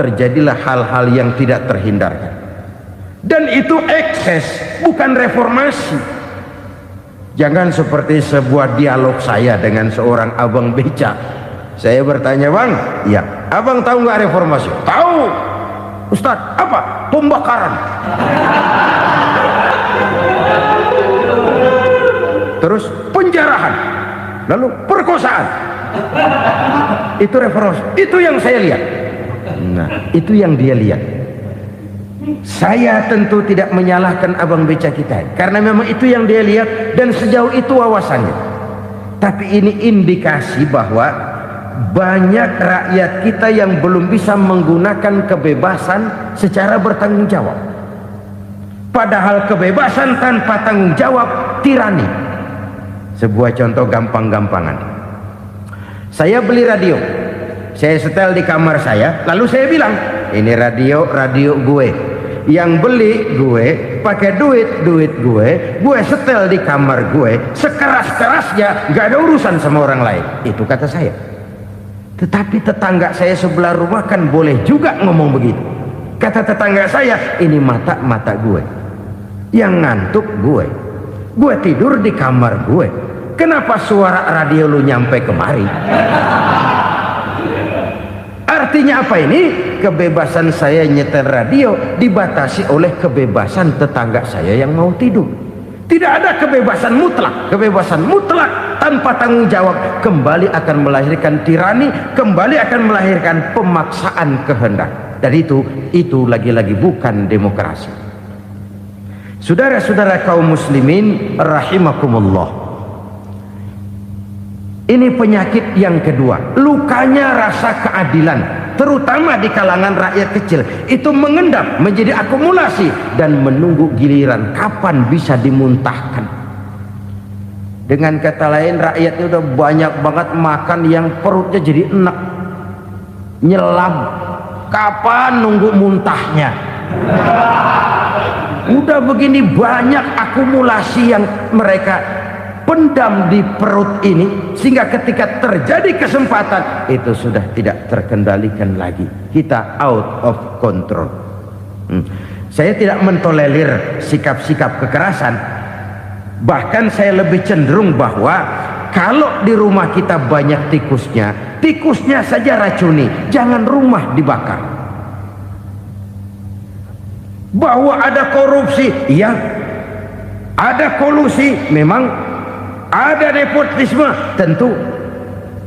terjadilah hal-hal yang tidak terhindarkan. Dan itu ekses, bukan reformasi. Jangan seperti sebuah dialog saya dengan seorang abang beca. Saya bertanya, bang, ya, abang tahu nggak reformasi? Tahu. Ustadz, apa? Pembakaran. Terus penjara. penjarahan, lalu perkosaan. Itu reformasi, itu yang saya lihat. Nah, itu yang dia lihat. Saya tentu tidak menyalahkan abang beca kita, karena memang itu yang dia lihat dan sejauh itu wawasannya. Tapi ini indikasi bahwa banyak rakyat kita yang belum bisa menggunakan kebebasan secara bertanggung jawab. Padahal kebebasan tanpa tanggung jawab tirani. Sebuah contoh gampang-gampangan. Saya beli radio, saya setel di kamar saya, lalu saya bilang, ini radio gue. Yang beli gue, pakai duit gue setel di kamar gue, sekeras-kerasnya, gak ada urusan sama orang lain. Itu kata saya. Tetapi tetangga saya sebelah rumah kan boleh juga ngomong begitu. Kata tetangga saya, ini mata gue, yang ngantuk gue tidur di kamar gue, kenapa suara radio lu nyampe kemari? Artinya apa ini? Kebebasan saya nyetel radio dibatasi oleh kebebasan tetangga saya yang mau tidur. Tidak ada kebebasan mutlak. Kebebasan mutlak tanpa tanggung jawab kembali akan melahirkan tirani, kembali akan melahirkan pemaksaan kehendak. Dan itu lagi-lagi bukan demokrasi. Saudara-saudara kaum muslimin rahimakumullah, ini penyakit yang kedua, lukanya rasa keadilan, terutama di kalangan rakyat kecil. Itu mengendap menjadi akumulasi dan menunggu giliran kapan bisa dimuntahkan. Dengan kata lain, rakyatnya udah banyak banget makan yang perutnya jadi enak, nyelam. Kapan nunggu muntahnya? Udah begini banyak akumulasi yang mereka pendam di perut ini, sehingga ketika terjadi kesempatan itu sudah tidak terkendalikan lagi. Kita out of control. Saya tidak mentolerir sikap-sikap kekerasan. Bahkan saya lebih cenderung bahwa kalau di rumah kita banyak tikusnya saja racuni, jangan rumah dibakar. Bahwa ada korupsi, iya. Ada kolusi, memang. Ada nepotisme, tentu.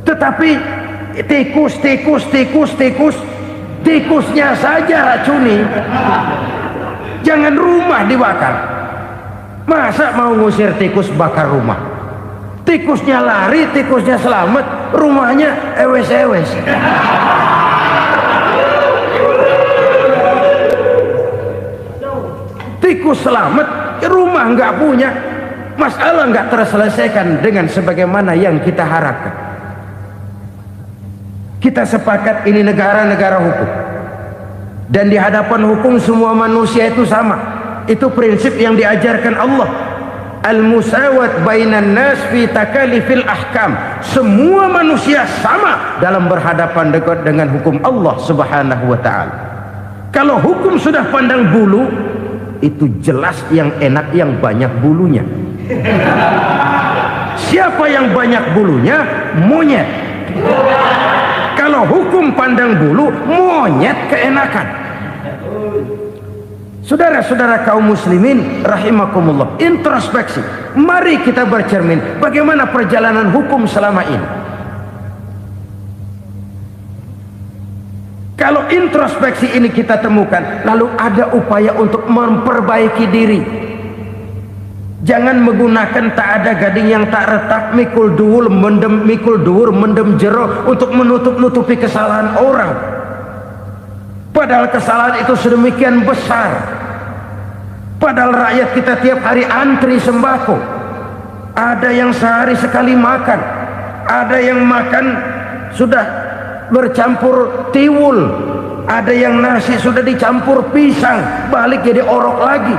Tetapi tikusnya saja racuni, jangan rumah dibakar. Masa mau ngusir tikus bakar rumah? Tikusnya lari, tikusnya selamat, rumahnya ewes-ewes. Tikus selamat, rumah nggak punya. Masalah nggak terselesaikan dengan sebagaimana yang kita harapkan. Kita sepakat ini negara hukum, dan di hadapan hukum semua manusia itu sama. Itu prinsip yang diajarkan Allah. Al-musawat bainan nas fi takalifil ahkam. Semua manusia sama dalam berhadapan dengan hukum Allah Subhanahu wa ta'ala. Kalau hukum sudah pandang bulu, itu jelas yang enak yang banyak bulunya. Siapa yang banyak bulunya? Monyet. Kalau hukum pandang bulu, monyet keenakan. Saudara-saudara kaum muslimin rahimakumullah, introspeksi. Mari kita bercermin bagaimana perjalanan hukum selama ini. Kalau introspeksi ini kita temukan, lalu ada upaya untuk memperbaiki diri. Jangan menggunakan tak ada gading yang tak retak, mikul dhuwur mendem jero untuk menutup-nutupi kesalahan orang. Padahal kesalahan itu sedemikian besar. Padahal rakyat kita tiap hari antri sembako. Ada yang sehari sekali makan, ada yang makan sudah bercampur tiwul, ada yang nasi sudah dicampur pisang, balik jadi orok lagi.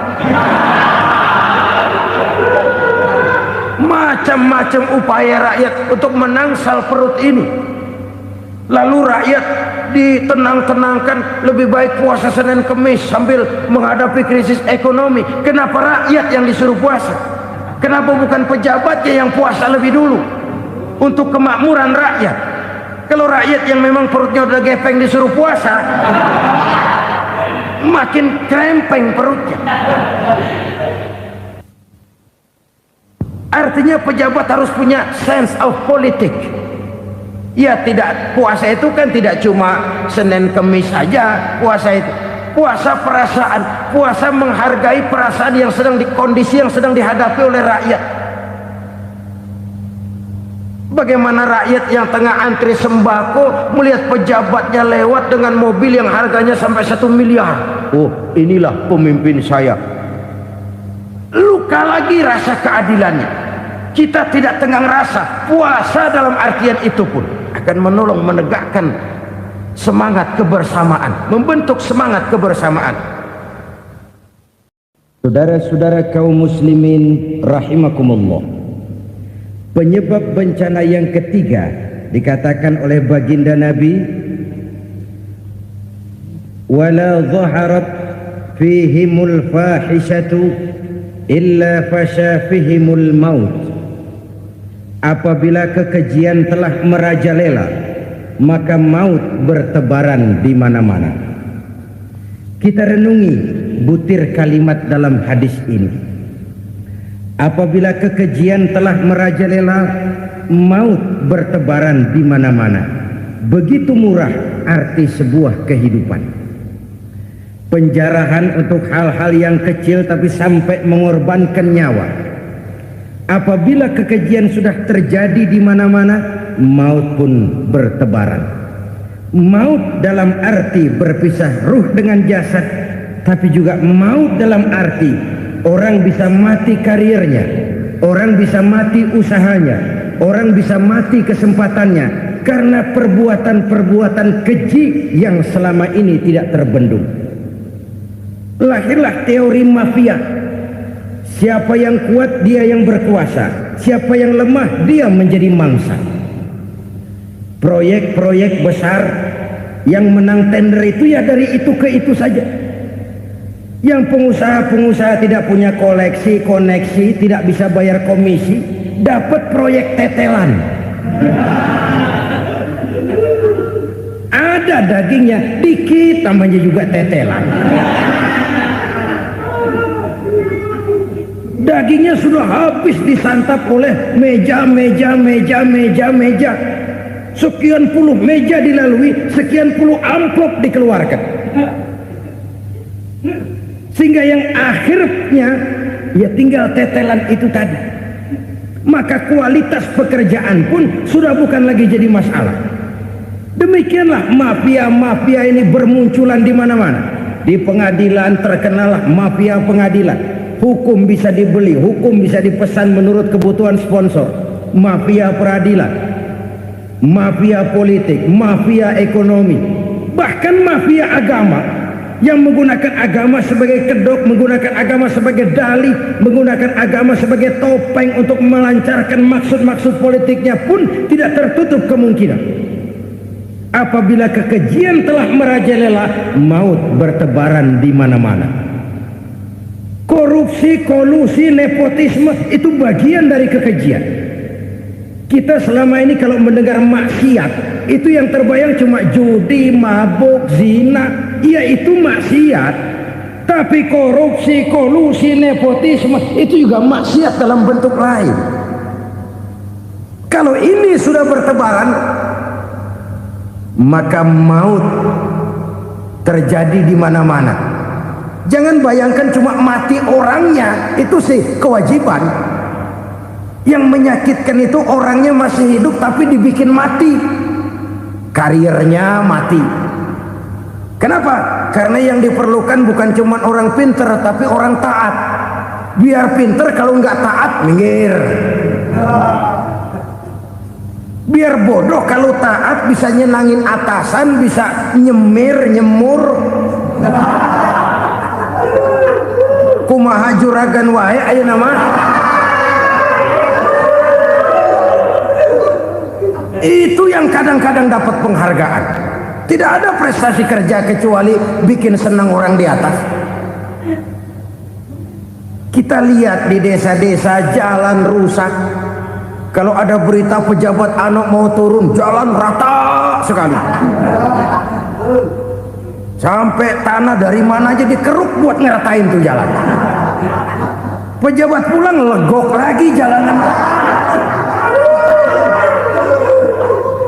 Macam-macam upaya rakyat untuk menangsal perut ini. Lalu rakyat ditenang-tenangkan, lebih baik puasa Senin Kemis sambil menghadapi krisis ekonomi. Kenapa rakyat yang disuruh puasa? Kenapa bukan pejabatnya yang puasa lebih dulu untuk kemakmuran rakyat? Kalau rakyat yang memang perutnya udah gepeng disuruh puasa, makin krempeng perutnya. Artinya pejabat harus punya sense of politics. Ya, tidak, puasa itu kan tidak cuma Senin Kemis saja puasa itu. Puasa perasaan, puasa menghargai perasaan yang sedang kondisi yang sedang dihadapi oleh rakyat. Bagaimana rakyat yang tengah antri sembako melihat pejabatnya lewat dengan mobil yang harganya sampai 1 miliar. Oh, inilah pemimpin saya. Luka lagi rasa keadilannya. Kita tidak tenggang rasa. Puasa dalam artian itu pun akan menolong menegakkan semangat kebersamaan, membentuk semangat kebersamaan. Saudara-saudara kaum muslimin rahimakumullah, penyebab bencana yang ketiga dikatakan oleh baginda Nabi, wala dhaharat fihimul fahishatu illa fasha fihimul maut. Apabila kekejian telah merajalela, maka maut bertebaran di mana-mana. Kita renungi butir kalimat dalam hadis ini. Apabila kekejian telah merajalela, maut bertebaran di mana-mana. Begitu murah arti sebuah kehidupan. Penjarahan untuk hal-hal yang kecil tapi sampai mengorbankan nyawa. Apabila kekejian sudah terjadi di mana-mana, maut pun bertebaran. Maut dalam arti berpisah ruh dengan jasad, tapi juga maut dalam arti orang bisa mati karirnya, orang bisa mati usahanya, orang bisa mati kesempatannya karena perbuatan-perbuatan keji yang selama ini tidak terbendung. Lahirlah teori mafia. Siapa yang kuat dia yang berkuasa, siapa yang lemah dia menjadi mangsa. Proyek-proyek besar yang menang tender itu ya dari itu ke itu saja. Yang pengusaha-pengusaha tidak punya koleksi, koneksi, tidak bisa bayar komisi, dapat proyek tetelan. Ada dagingnya, dikit namanya juga tetelan. Dagingnya sudah habis disantap oleh meja. Sekian puluh meja dilalui, sekian puluh amplop dikeluarkan. Sehingga yang akhirnya ya tinggal tetelan itu tadi. Maka kualitas pekerjaan pun sudah bukan lagi jadi masalah. Demikianlah mafia-mafia ini bermunculan di mana-mana. Di pengadilan terkenallah mafia pengadilan. Hukum bisa dibeli, hukum bisa dipesan menurut kebutuhan sponsor. Mafia peradilan, mafia politik, mafia ekonomi, bahkan mafia agama yang menggunakan agama sebagai kedok, menggunakan agama sebagai dalih, menggunakan agama sebagai topeng untuk melancarkan maksud-maksud politiknya pun tidak tertutup kemungkinan. Apabila kekejian telah merajalela, maut bertebaran di mana-mana. Korupsi, kolusi, nepotisme itu bagian dari kekejian. Kita selama ini kalau mendengar maksiat, itu yang terbayang cuma judi, mabuk, zina. Ya itu maksiat. Tapi korupsi, kolusi, nepotisme itu juga maksiat dalam bentuk lain. Kalau ini sudah bertebaran, maka maut terjadi di mana-mana. Jangan bayangkan cuma mati orangnya, itu sih kewajiban. Yang menyakitkan itu orangnya masih hidup tapi dibikin mati, karirnya mati. Kenapa? Karena yang diperlukan bukan cuma orang pinter tapi orang taat. Biar pinter, kalau nggak taat minggir. Biar bodoh, kalau taat bisa nyenangin atasan, bisa nyemur. Kumaha juragan wae aya nama. Itu yang kadang-kadang dapat penghargaan. Tidak ada prestasi kerja kecuali bikin senang orang di atas. Kita lihat di desa-desa jalan rusak. Kalau ada berita pejabat anak mau turun, jalan rata sekali. Sampai tanah dari mana aja dikeruk buat ngeratain tuh jalan. Pejabat pulang legok lagi jalanan.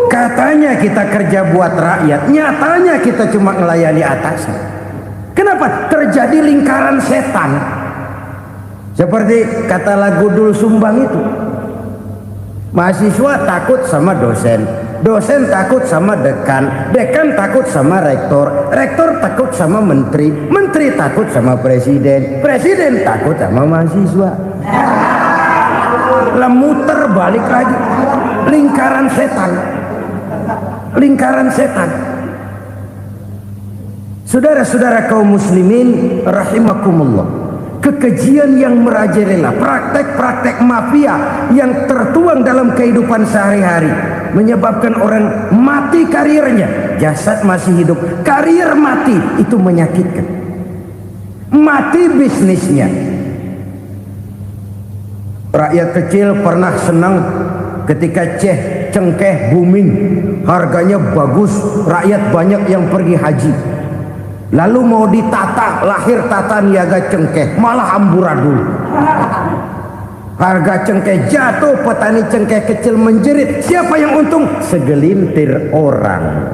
Katanya kita kerja buat rakyat, nyatanya kita cuma melayani atasan. Kenapa? Terjadi lingkaran setan. Seperti kata lagu Dul Sumbang itu. Mahasiswa takut sama dosen, dosen takut sama dekan, dekan takut sama rektor, rektor takut sama menteri, menteri takut sama presiden, presiden takut sama mahasiswa. Muter balik lagi, lingkaran setan, lingkaran setan. Saudara-saudara kaum muslimin rahimakumullah, kekejian yang merajalela, praktek-praktek mafia yang tertuang dalam kehidupan sehari-hari menyebabkan orang mati karirnya, jasad masih hidup, karir mati, itu menyakitkan. Mati bisnisnya. Rakyat kecil pernah senang ketika cengkeh booming, harganya bagus, rakyat banyak yang pergi haji. Lalu mau ditata, lahir tata niaga cengkeh, malah amburadul. Harga cengkeh jatuh, petani cengkeh kecil menjerit. Siapa yang untung? Segelintir orang.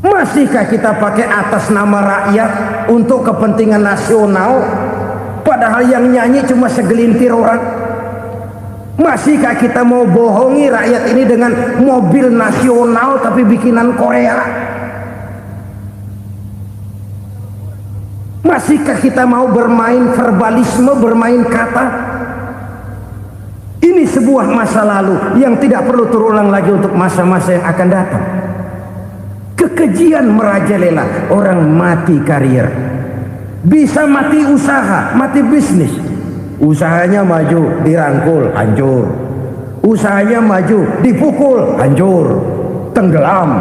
Masihkah kita pakai atas nama rakyat untuk kepentingan nasional, padahal yang nyanyi cuma segelintir orang? Masihkah kita mau bohongi rakyat ini dengan mobil nasional tapi bikinan Korea? Masihkah kita mau bermain verbalisme, bermain kata? Ini sebuah masa lalu yang tidak perlu terulang lagi untuk masa-masa yang akan datang. Kekejian merajalela, orang mati karir, bisa mati usaha, mati bisnis. Usahanya maju, dirangkul, hancur. Usahanya maju, dipukul, hancur, tenggelam.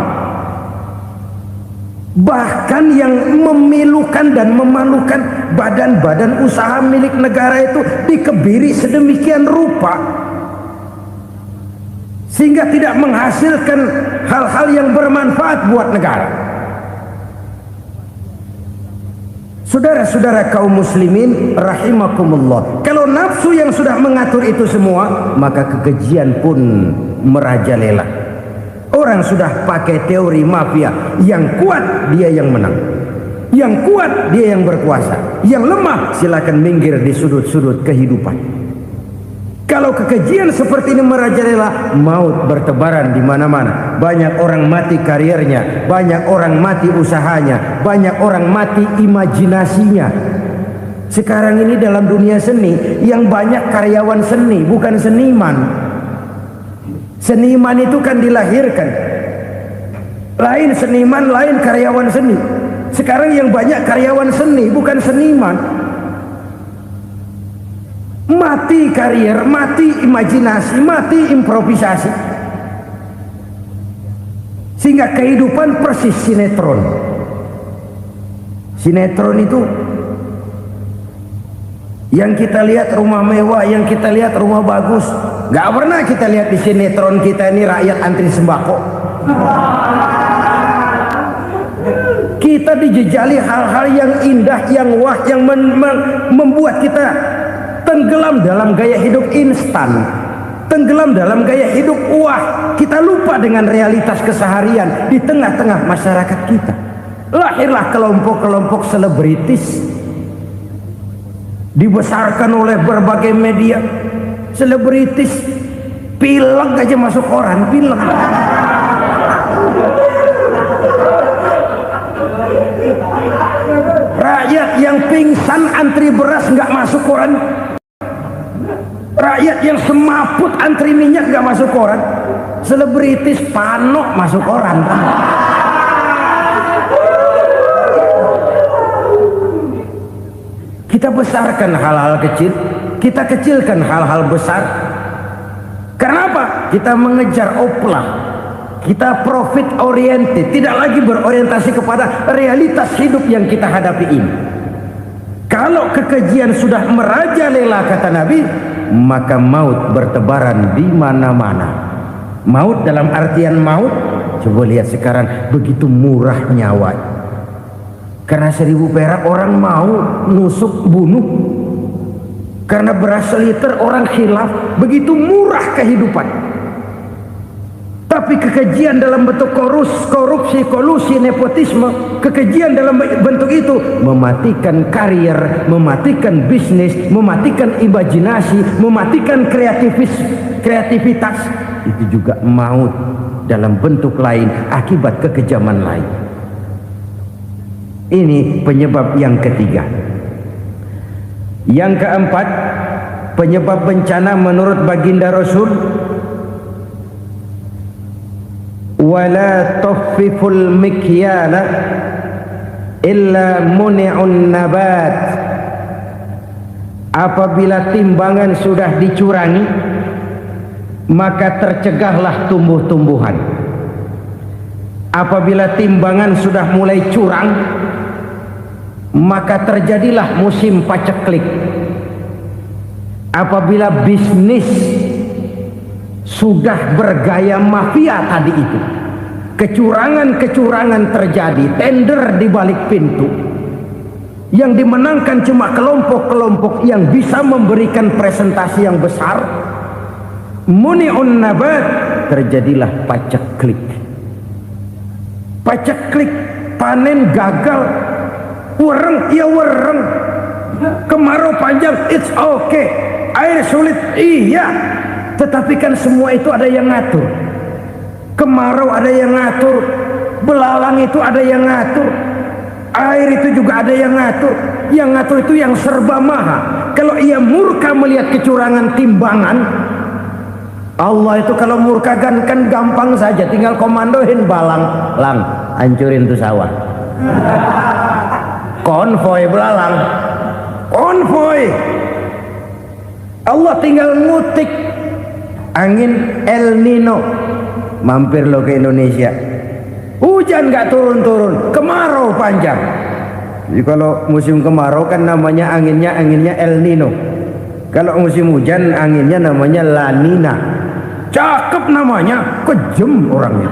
Bahkan yang memilukan dan memalukan, badan-badan usaha milik negara itu dikebiri sedemikian rupa sehingga tidak menghasilkan hal-hal yang bermanfaat buat negara. Saudara-saudara kaum muslimin rahimakumullah, kalau nafsu yang sudah mengatur itu semua, maka kekejian pun merajalela. Orang sudah pakai teori mafia, yang kuat dia yang menang, yang kuat dia yang berkuasa, yang lemah silakan minggir di sudut-sudut kehidupan. Kalau kekejian seperti ini merajalela, maut bertebaran di mana-mana. Banyak orang mati karirnya, banyak orang mati usahanya, banyak orang mati imajinasinya. Sekarang ini dalam dunia seni yang banyak karyawan seni, bukan seniman. Seniman itu kan dilahirkan, lain seniman, lain karyawan seni. Sekarang yang banyak karyawan seni, bukan seniman. Mati karir, mati imajinasi, mati improvisasi, sehingga kehidupan persis sinetron. Sinetron itu yang kita lihat rumah mewah, yang kita lihat rumah bagus. Gak pernah kita lihat di sinetron kita ini rakyat antri sembako. Kita dijejali hal-hal yang indah, yang wah, yang membuat kita tenggelam dalam gaya hidup instan, tenggelam dalam gaya hidup wah. Kita lupa dengan realitas keseharian di tengah-tengah masyarakat kita. Lahirlah kelompok-kelompok selebritis, dibesarkan oleh berbagai media. Selebritis pilek aja masuk koran, pilek. Rakyat yang pingsan antri beras nggak masuk koran. Rakyat yang semaput antri minyak nggak masuk koran. Selebritis panok masuk koran. Kita besarkan hal-hal kecil, kita kecilkan hal-hal besar. Kenapa? Kita mengejar oplah, kita profit oriented, tidak lagi berorientasi kepada realitas hidup yang kita hadapi ini. Kalau kekejian sudah merajalela, kata Nabi, maka maut bertebaran di mana-mana. Maut dalam artian maut, coba lihat sekarang begitu murah nyawa. Karena 1000 perak orang mau nusuk bunuh. Karena beras seliter orang khilaf, begitu murah kehidupan. Tapi kekejian dalam bentuk korupsi, kolusi, nepotisme, kekejian dalam bentuk itu mematikan karier, mematikan bisnis, mematikan imajinasi, mematikan kreativitas. Itu juga maut dalam bentuk lain akibat kekejaman lain. Ini penyebab yang ketiga. Yang keempat, penyebab bencana menurut baginda Rasul, wala tuffiful mikyala illa muni'un nabat. Apabila timbangan sudah dicurangi, maka tercegahlah tumbuh-tumbuhan. Apabila timbangan sudah mulai curang, maka terjadilah musim paceklik. Apabila bisnis sudah bergaya mafia tadi itu, kecurangan-kecurangan terjadi, tender di balik pintu, yang dimenangkan cuma kelompok-kelompok yang bisa memberikan presentasi yang besar, muni'un nabat, terjadilah paceklik. Paceklik, panen gagal, wereng ya wereng, kemarau panjang it's okay, air sulit iya, tetapi kan semua itu ada yang ngatur. Kemarau ada yang ngatur, belalang itu ada yang ngatur, air itu juga ada yang ngatur. Yang ngatur itu yang serba maha. Kalau ia murka melihat kecurangan timbangan, Allah itu kalau murka kan gampang saja, tinggal komandoin balang, lang hancurin tuh sawah. Konvoy belalang, konvoy. Allah tinggal ngutik angin El Nino, mampir lo ke Indonesia, hujan gak turun-turun, kemarau panjang. Jadi kalau musim kemarau kan namanya anginnya El Nino. Kalau musim hujan anginnya namanya La Nina. Cakep namanya, kejem orangnya.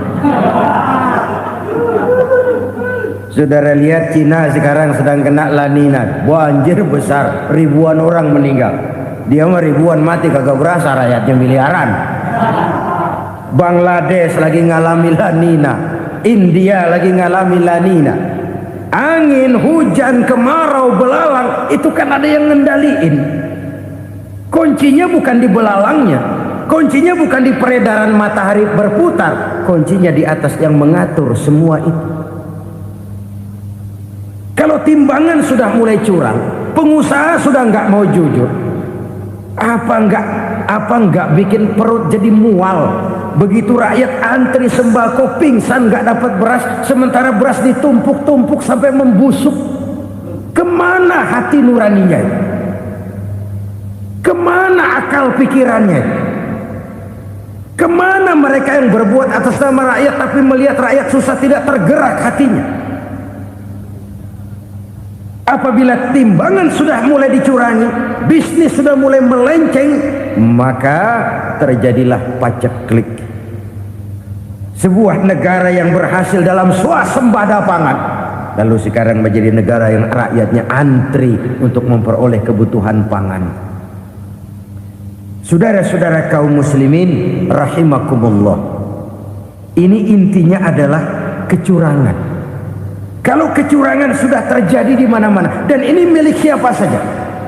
Saudara lihat Cina sekarang sedang kena La Nina, banjir besar, ribuan orang meninggal. Dia mah ribuan mati kagak berasa, rakyatnya miliaran. Bangladesh lagi ngalami La Nina, India lagi ngalami La Nina. Angin, hujan, kemarau, belalang itu kan ada yang ngendaliin. Kuncinya bukan di belalangnya, kuncinya bukan di peredaran matahari berputar, kuncinya di atas yang mengatur semua itu. Kalau timbangan sudah mulai curang, pengusaha sudah nggak mau jujur, apa nggak bikin perut jadi mual. Begitu rakyat antri sembako pingsan nggak dapat beras, sementara beras ditumpuk-tumpuk sampai membusuk. Kemana hati nuraninya? Kemana akal pikirannya? Kemana mereka yang berbuat atas nama rakyat tapi melihat rakyat susah tidak tergerak hatinya? Apabila timbangan sudah mulai dicurangi, bisnis sudah mulai melenceng, maka terjadilah paceklik. Sebuah negara yang berhasil dalam swasembada pangan, lalu sekarang menjadi negara yang rakyatnya antri untuk memperoleh kebutuhan pangan. Saudara-saudara kaum muslimin rahimakumullah, ini intinya adalah kecurangan. Kalau kecurangan sudah terjadi di mana-mana, dan ini milik siapa saja,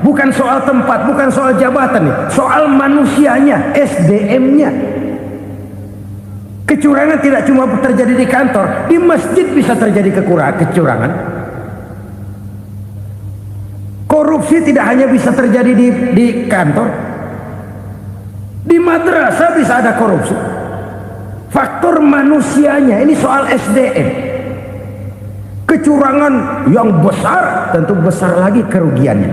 bukan soal tempat, bukan soal jabatan, soal manusianya, SDM-nya. Kecurangan tidak cuma terjadi di kantor, di masjid bisa terjadi kecurangan. Korupsi tidak hanya bisa terjadi di kantor, di madrasah bisa ada korupsi. Faktor manusianya, ini soal SDM. Kecurangan yang besar tentu besar lagi kerugiannya.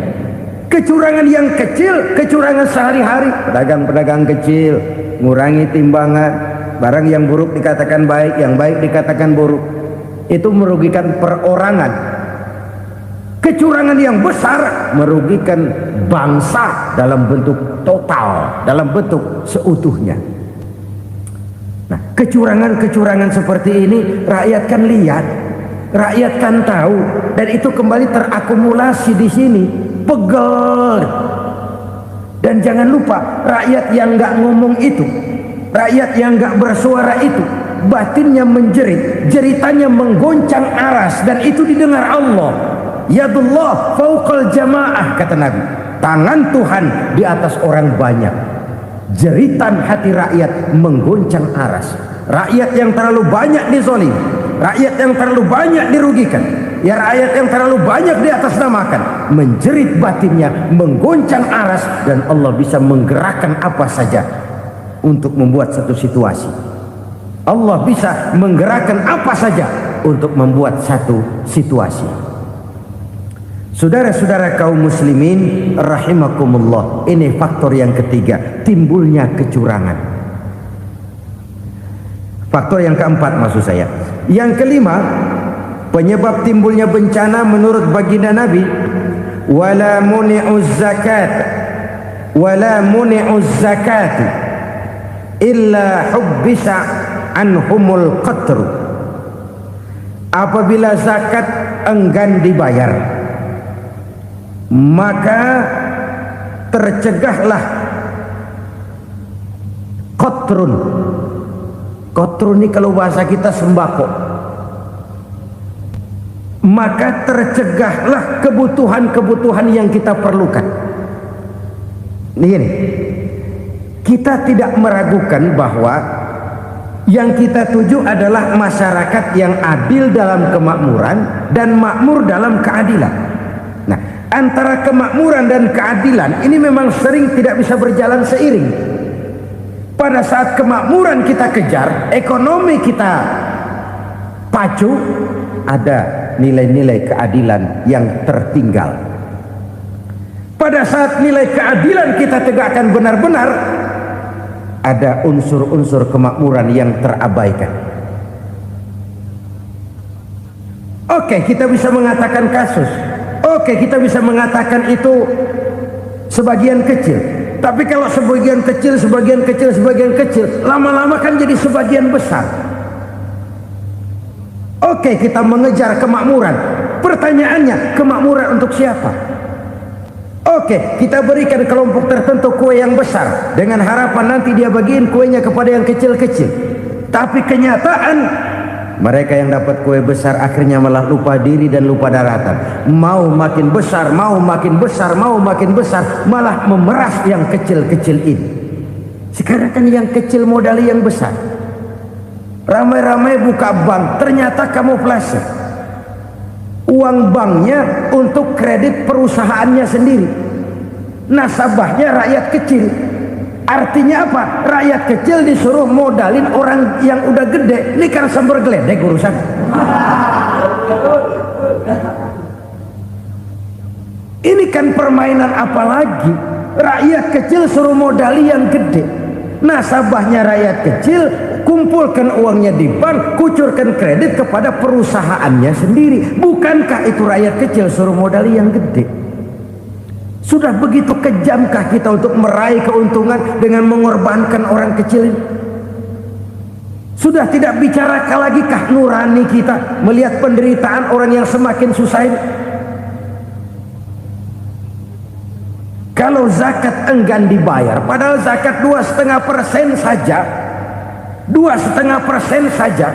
Kecurangan yang kecil, kecurangan sehari-hari, pedagang-pedagang kecil ngurangi timbangan, barang yang buruk dikatakan baik, yang baik dikatakan buruk, itu merugikan perorangan. Kecurangan yang besar merugikan bangsa dalam bentuk total, dalam bentuk seutuhnya. Nah, kecurangan-kecurangan seperti ini rakyat kan lihat, rakyat kan tahu, dan itu kembali terakumulasi di sini, pegel. Dan jangan lupa, rakyat yang nggak ngomong itu, rakyat yang nggak bersuara itu, batinnya menjerit, jeritannya menggoncang aras, dan itu didengar Allah. Yadullah fauqal jamaah, kata Nabi. Tangan Tuhan di atas orang banyak. Jeritan hati rakyat menggoncang aras. Rakyat yang terlalu banyak dizolim, rakyat yang terlalu banyak dirugikan, ya rakyat yang terlalu banyak di atas namakan, menjerit batinnya, menggoncang aras, dan Allah bisa menggerakkan apa saja untuk membuat satu situasi. Allah bisa menggerakkan apa saja untuk membuat satu situasi. Saudara-saudara kaum muslimin rahimakumullah, ini faktor yang ketiga, timbulnya kecurangan. Faktor yang keempat maksud saya. Yang kelima, penyebab timbulnya bencana menurut baginda Nabi, wala muni'uz zakat wala muni'uz zakat illa hubbisa anhumul qatru. Apabila zakat enggan dibayar, maka tercegahlah qatrun. Qatrun ini kalau bahasa kita sembako. Maka tercegahlah kebutuhan-kebutuhan yang kita perlukan. Ini kita tidak meragukan bahwa yang kita tuju adalah masyarakat yang adil dalam kemakmuran dan makmur dalam keadilan. Nah, antara kemakmuran dan keadilan ini memang sering tidak bisa berjalan seiring. Pada saat kemakmuran kita kejar, ekonomi kita pacu, ada nilai-nilai keadilan yang tertinggal. Pada saat nilai keadilan kita tegakkan benar-benar, ada unsur-unsur kemakmuran yang terabaikan. Oke, kita bisa mengatakan kasus. Oke, kita bisa mengatakan itu sebagian kecil. Tapi kalau sebagian kecil, lama-lama kan jadi sebagian besar. Oke, kita mengejar kemakmuran. Pertanyaannya, kemakmuran untuk siapa? Oke, kita berikan kelompok tertentu kue yang besar dengan harapan nanti dia bagiin kuenya kepada yang kecil-kecil. Tapi kenyataan, mereka yang dapat kue besar akhirnya malah lupa diri dan lupa daratan. Mau makin besar, mau makin besar, mau makin besar, malah memeras yang kecil-kecil ini. Sekarang kan yang kecil modali yang besar. Ramai-ramai buka bank, ternyata kamuflase. Uang banknya untuk kredit perusahaannya sendiri. Nasabahnya rakyat kecil. Artinya apa? Rakyat kecil disuruh modalin orang yang udah gede. Ini kan sambar geledek urusan. Ini kan permainan apa lagi? Rakyat kecil suruh modali yang gede. Nasabahnya rakyat kecil, kumpulkan uangnya di bank, kucurkan kredit kepada perusahaannya sendiri. Bukankah itu rakyat kecil suruh modali yang gede? Sudah begitu kejamkah kita untuk meraih keuntungan dengan mengorbankan orang kecil ini? Sudah tidak bicara lagi kah nurani kita melihat penderitaan orang yang semakin susah ini? Kalau zakat enggan dibayar, padahal zakat 2,5% saja, 2,5% saja.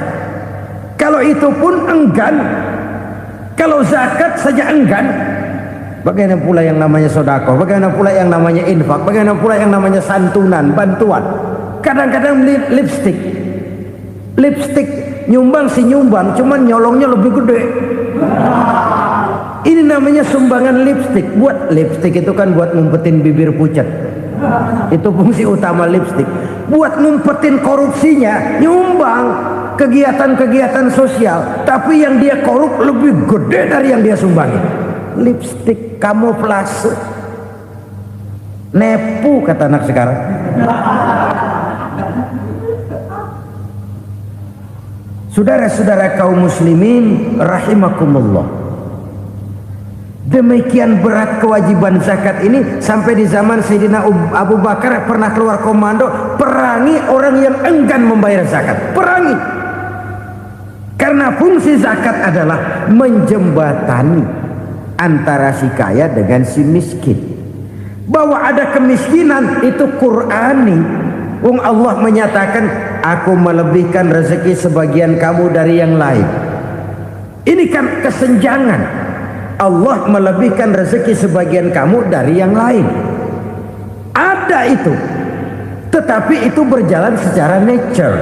Kalau itu pun enggan, kalau zakat saja enggan, bagaimana pula yang namanya sedekah? Bagaimana pula yang namanya infak? Bagaimana pula yang namanya santunan, bantuan? Kadang-kadang lipstick nyumbang si nyumbang, cuman nyolongnya lebih gede. Ini namanya sumbangan lipstick. Buat lipstick itu kan buat ngumpetin bibir pucat. Itu fungsi utama lipstick. Buat ngumpetin korupsinya, nyumbang kegiatan-kegiatan sosial. Tapi yang dia korup lebih gede dari yang dia sumbangin. Lipstick kamuflase. Nepu kata anak sekarang. Saudara-saudara kaum muslimin rahimakumullah. Demikian berat kewajiban zakat ini sampai di zaman Sayyidina Abu Bakar pernah keluar komando perangi orang yang enggan membayar zakat. Perangi. Karena fungsi zakat adalah menjembatani antara si kaya dengan si miskin. Bahwa ada kemiskinan itu Qur'ani. Allah menyatakan, aku melebihkan rezeki sebagian kamu dari yang lain. Ini kan kesenjangan. Allah melebihkan rezeki sebagian kamu dari yang lain. Ada itu. Tetapi itu berjalan secara nature.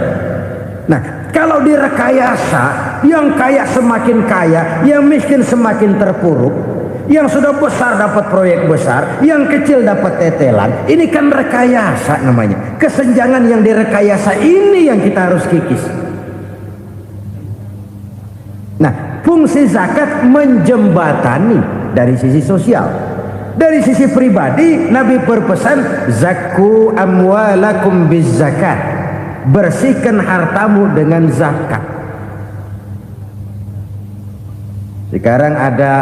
Nah, kalau direkayasa, yang kaya semakin kaya, yang miskin semakin terpuruk, yang sudah besar dapat proyek besar, yang kecil dapat tetelan. Ini kan rekayasa namanya. Kesenjangan yang direkayasa ini yang kita harus kikis. Nah, fungsi zakat menjembatani dari sisi sosial. Dari sisi pribadi, Nabi berpesan, zakku amwalakum biz zakat. Bersihkan hartamu dengan zakat. Sekarang ada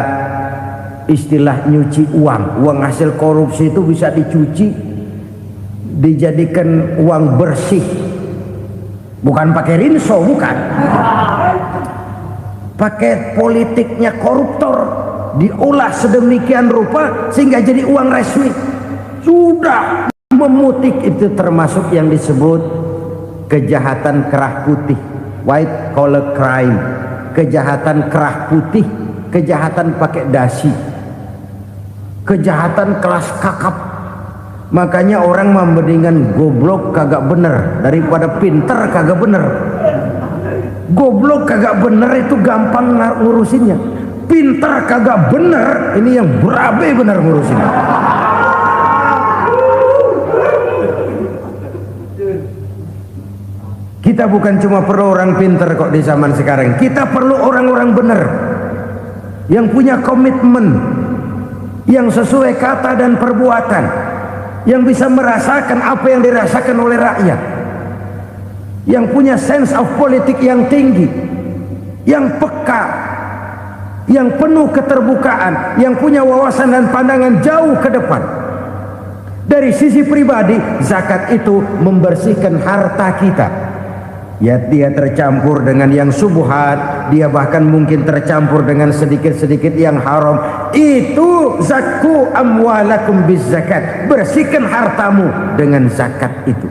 istilah nyuci uang. Uang hasil korupsi itu bisa dicuci, dijadikan uang bersih. Bukan pakai rinso, bukan. Pakai politiknya koruptor, diolah sedemikian rupa sehingga jadi uang resmi. Sudah memutik, itu termasuk yang disebut kejahatan kerah putih, white collar crime. Kejahatan kerah putih, kejahatan pakai dasi, kejahatan kelas kakap. Makanya orang mendingan goblok kagak bener daripada pinter kagak bener. Goblok kagak bener itu gampang ngurusinnya. Pinter kagak bener, ini yang berabe bener ngurusinnya. Kita bukan cuma perlu orang pinter kok di zaman sekarang. Kita perlu orang-orang bener yang punya komitmen, yang sesuai kata dan perbuatan, yang bisa merasakan apa yang dirasakan oleh rakyat, yang punya sense of politik yang tinggi, yang peka, yang penuh keterbukaan, yang punya wawasan dan pandangan jauh ke depan. Dari sisi pribadi, zakat itu membersihkan harta kita. Ya, dia tercampur dengan yang subuhat, dia bahkan mungkin tercampur dengan sedikit-sedikit yang haram. Itu zakku amwalakum biz zakat. Bersihkan hartamu dengan zakat itu.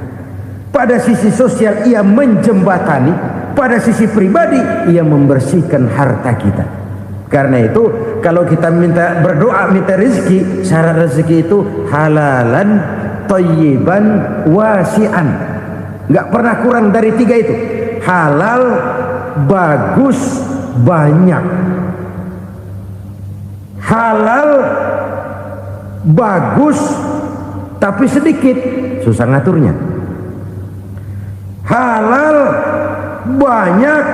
Pada sisi sosial ia menjembatani, pada sisi pribadi ia membersihkan harta kita. Karena itu kalau kita minta berdoa minta rezeki, syarat rezeki itu halalan thayyiban wasi'an. Nggak pernah kurang dari 3 itu. Halal, bagus, banyak. Halal, bagus, tapi sedikit, susah ngaturnya. Halal, banyak,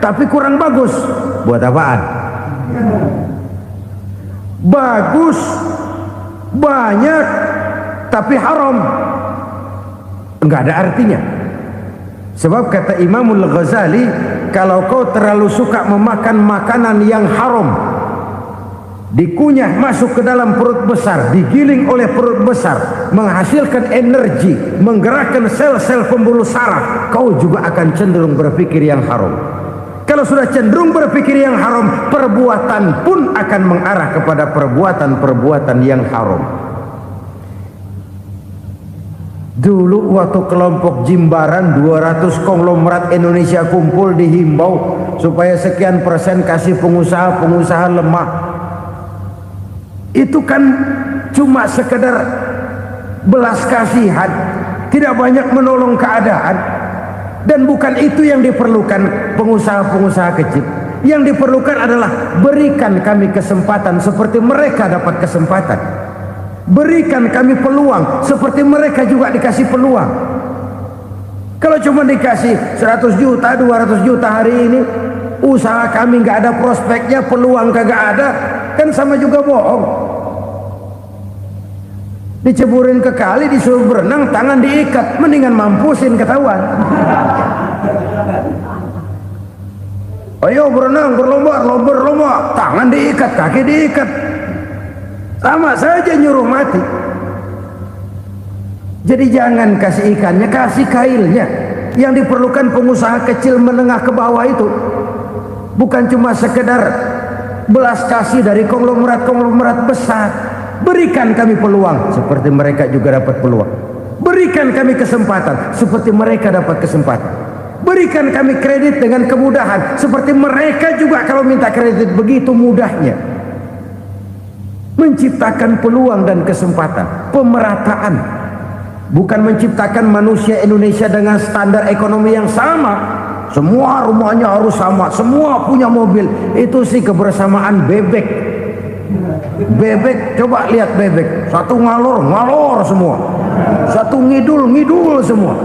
tapi kurang bagus. Buat apaan? Bagus, banyak, tapi haram. Enggak ada artinya. Sebab kata Imamul Ghazali, kalau kau terlalu suka memakan makanan yang haram, dikunyah masuk ke dalam perut besar, digiling oleh perut besar, menghasilkan energi, menggerakkan sel-sel pembuluh saraf, kau juga akan cenderung berpikir yang haram. Kalau sudah cenderung berpikir yang haram, perbuatan pun akan mengarah kepada perbuatan-perbuatan yang haram. Dulu waktu kelompok Jimbaran 200 konglomerat Indonesia kumpul, dihimbau supaya sekian persen kasih pengusaha-pengusaha lemah. Itu kan cuma sekedar belas kasihan, tidak banyak menolong keadaan. Dan bukan itu yang diperlukan pengusaha-pengusaha kecil. Yang diperlukan adalah berikan kami kesempatan seperti mereka dapat kesempatan. Berikan kami peluang seperti mereka juga dikasih peluang. Kalau cuma dikasih 100 juta, 200 juta hari ini, usaha kami nggak ada prospeknya, peluang kagak ada, kan sama juga bohong. Diceburin ke kali, disuruh berenang, tangan diikat, mendingan mampusin ketahuan. Ayo berenang, berlomba, tangan diikat, kaki diikat, sama saja nyuruh mati. Jadi jangan kasih ikannya, kasih kailnya. Yang diperlukan pengusaha kecil menengah ke bawah itu bukan cuma sekedar belas kasih dari konglomerat-konglomerat besar, berikan kami peluang seperti mereka juga dapat peluang. Berikan kami kesempatan seperti mereka dapat kesempatan. Berikan kami kredit dengan kemudahan seperti mereka juga kalau minta kredit begitu mudahnya. Menciptakan peluang dan kesempatan, pemerataan. Bukan menciptakan manusia Indonesia dengan standar ekonomi yang sama. Semua rumahnya harus sama, semua punya mobil. Itu sih kebersamaan bebek. Bebek, coba lihat bebek. Satu ngalor semua. Satu ngidul semua.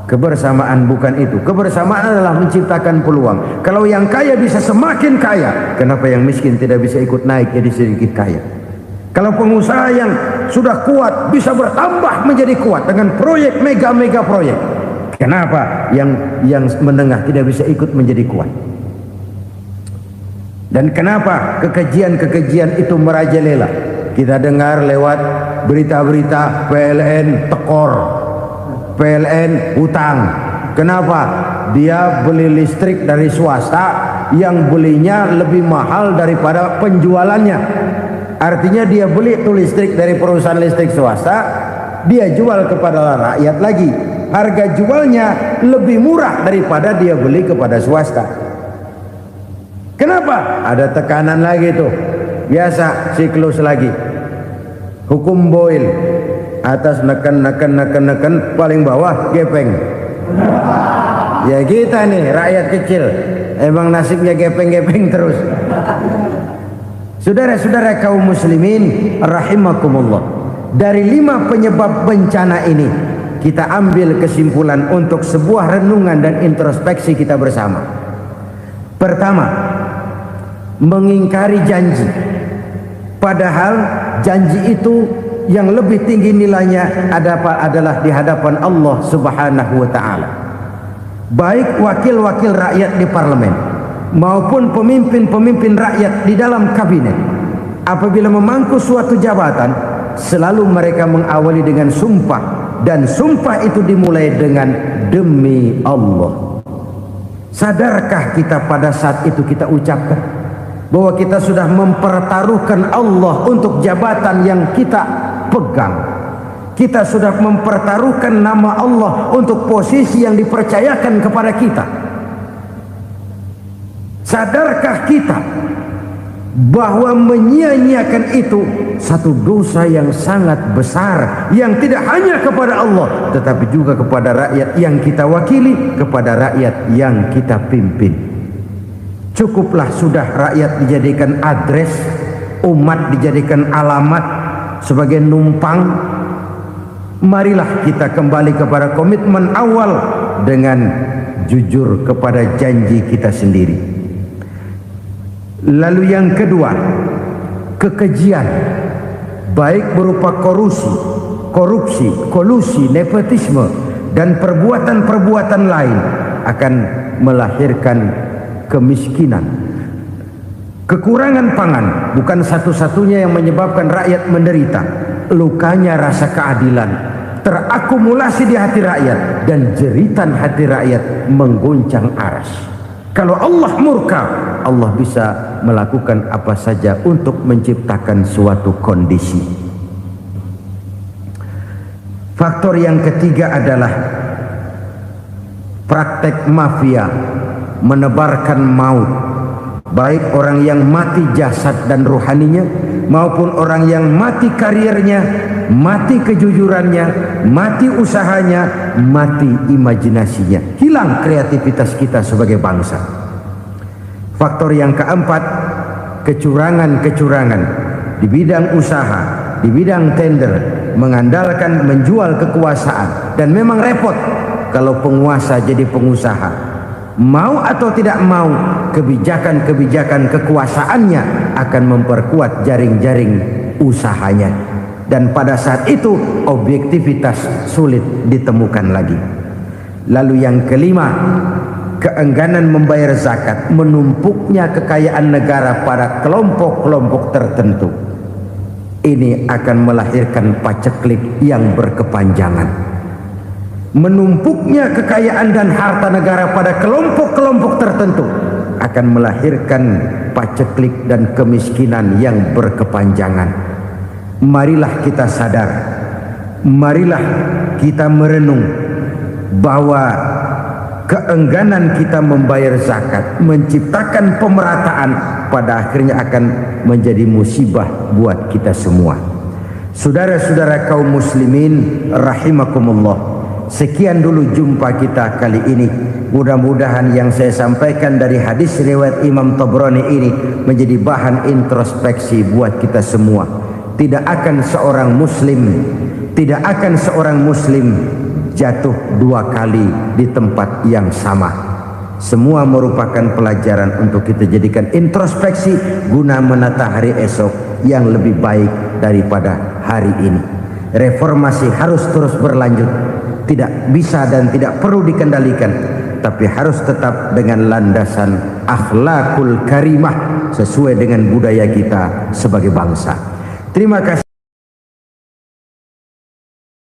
Kebersamaan bukan itu. Kebersamaan adalah menciptakan peluang. Kalau yang kaya bisa semakin kaya, kenapa yang miskin tidak bisa ikut naik jadi sedikit kaya? Kalau pengusaha yang sudah kuat bisa bertambah menjadi kuat dengan proyek mega proyek, kenapa yang menengah tidak bisa ikut menjadi kuat? Dan kenapa kekejian itu merajalela? Kita dengar lewat berita-berita PLN tekor, PLN hutang. Kenapa? Dia beli listrik dari swasta yang belinya lebih mahal daripada penjualannya. Artinya dia beli itu listrik dari perusahaan listrik swasta, dia jual kepada rakyat lagi. Harga jualnya lebih murah daripada dia beli kepada swasta. Kenapa? Ada tekanan lagi tuh. Biasa siklus lagi. Hukum Boyle. Atas neken, paling bawah gepeng. Ya kita nih rakyat kecil, emang nasibnya gepeng terus. Saudara-saudara kaum muslimin rahimakumullah, dari 5 penyebab bencana ini kita ambil kesimpulan untuk sebuah renungan dan introspeksi kita bersama. Pertama, mengingkari janji, padahal janji itu yang lebih tinggi nilainya adalah di hadapan Allah Subhanahu wa taala. Baik wakil-wakil rakyat di parlemen maupun pemimpin-pemimpin rakyat di dalam kabinet, apabila memangku suatu jabatan, selalu mereka mengawali dengan sumpah, dan sumpah itu dimulai dengan demi Allah. Sadarkah kita pada saat itu kita ucapkan bahwa kita sudah mempertaruhkan Allah untuk jabatan yang kita pegang? Kita sudah mempertaruhkan nama Allah untuk posisi yang dipercayakan kepada kita. Sadarkah kita bahwa menyia-nyiakan itu satu dosa yang sangat besar, yang tidak hanya kepada Allah tetapi juga kepada rakyat yang kita wakili, kepada rakyat yang kita pimpin. Cukuplah sudah rakyat dijadikan adres, umat dijadikan alamat sebagai numpang. Marilah kita kembali kepada komitmen awal dengan jujur kepada janji kita sendiri. Lalu yang kedua, kekejian, baik berupa korupsi, kolusi, nepotisme, dan perbuatan-perbuatan lain akan melahirkan kemiskinan. Kekurangan pangan bukan satu-satunya yang menyebabkan rakyat menderita. Lukanya rasa keadilan terakumulasi di hati rakyat, dan jeritan hati rakyat mengguncang aras. Kalau Allah murka, Allah bisa melakukan apa saja untuk menciptakan suatu kondisi. Faktor yang ketiga adalah praktek mafia menebarkan maut, baik orang yang mati jasad dan rohaninya maupun orang yang mati karirnya, mati kejujurannya, mati usahanya, mati imajinasinya. Hilang kreativitas kita sebagai bangsa. Faktor yang keempat, kecurangan-kecurangan di bidang usaha, di bidang tender, mengandalkan menjual kekuasaan. Dan memang repot kalau penguasa jadi pengusaha. Mau atau tidak mau, kebijakan-kebijakan kekuasaannya akan memperkuat jaring-jaring usahanya. Dan pada saat itu objektivitas sulit ditemukan lagi. Lalu yang kelima, keengganan membayar zakat, menumpuknya kekayaan negara pada kelompok-kelompok tertentu. Ini akan melahirkan paceklik yang berkepanjangan. Menumpuknya kekayaan dan harta negara pada kelompok-kelompok tertentu akan melahirkan paceklik dan kemiskinan yang berkepanjangan. Marilah kita sadar, marilah kita merenung bahwa keengganan kita membayar zakat, menciptakan pemerataan, pada akhirnya akan menjadi musibah buat kita semua. Saudara-saudara kaum muslimin rahimakumullah, sekian dulu jumpa kita kali ini. Mudah-mudahan yang saya sampaikan dari hadis riwayat Imam Tabrani ini menjadi bahan introspeksi buat kita semua. Tidak akan seorang muslim jatuh dua kali di tempat yang sama. Semua merupakan pelajaran untuk kita jadikan introspeksi guna menata hari esok yang lebih baik daripada hari ini. Reformasi harus terus berlanjut, tidak bisa dan tidak perlu dikendalikan, tapi harus tetap dengan landasan akhlakul karimah sesuai dengan budaya kita sebagai bangsa. Terima kasih.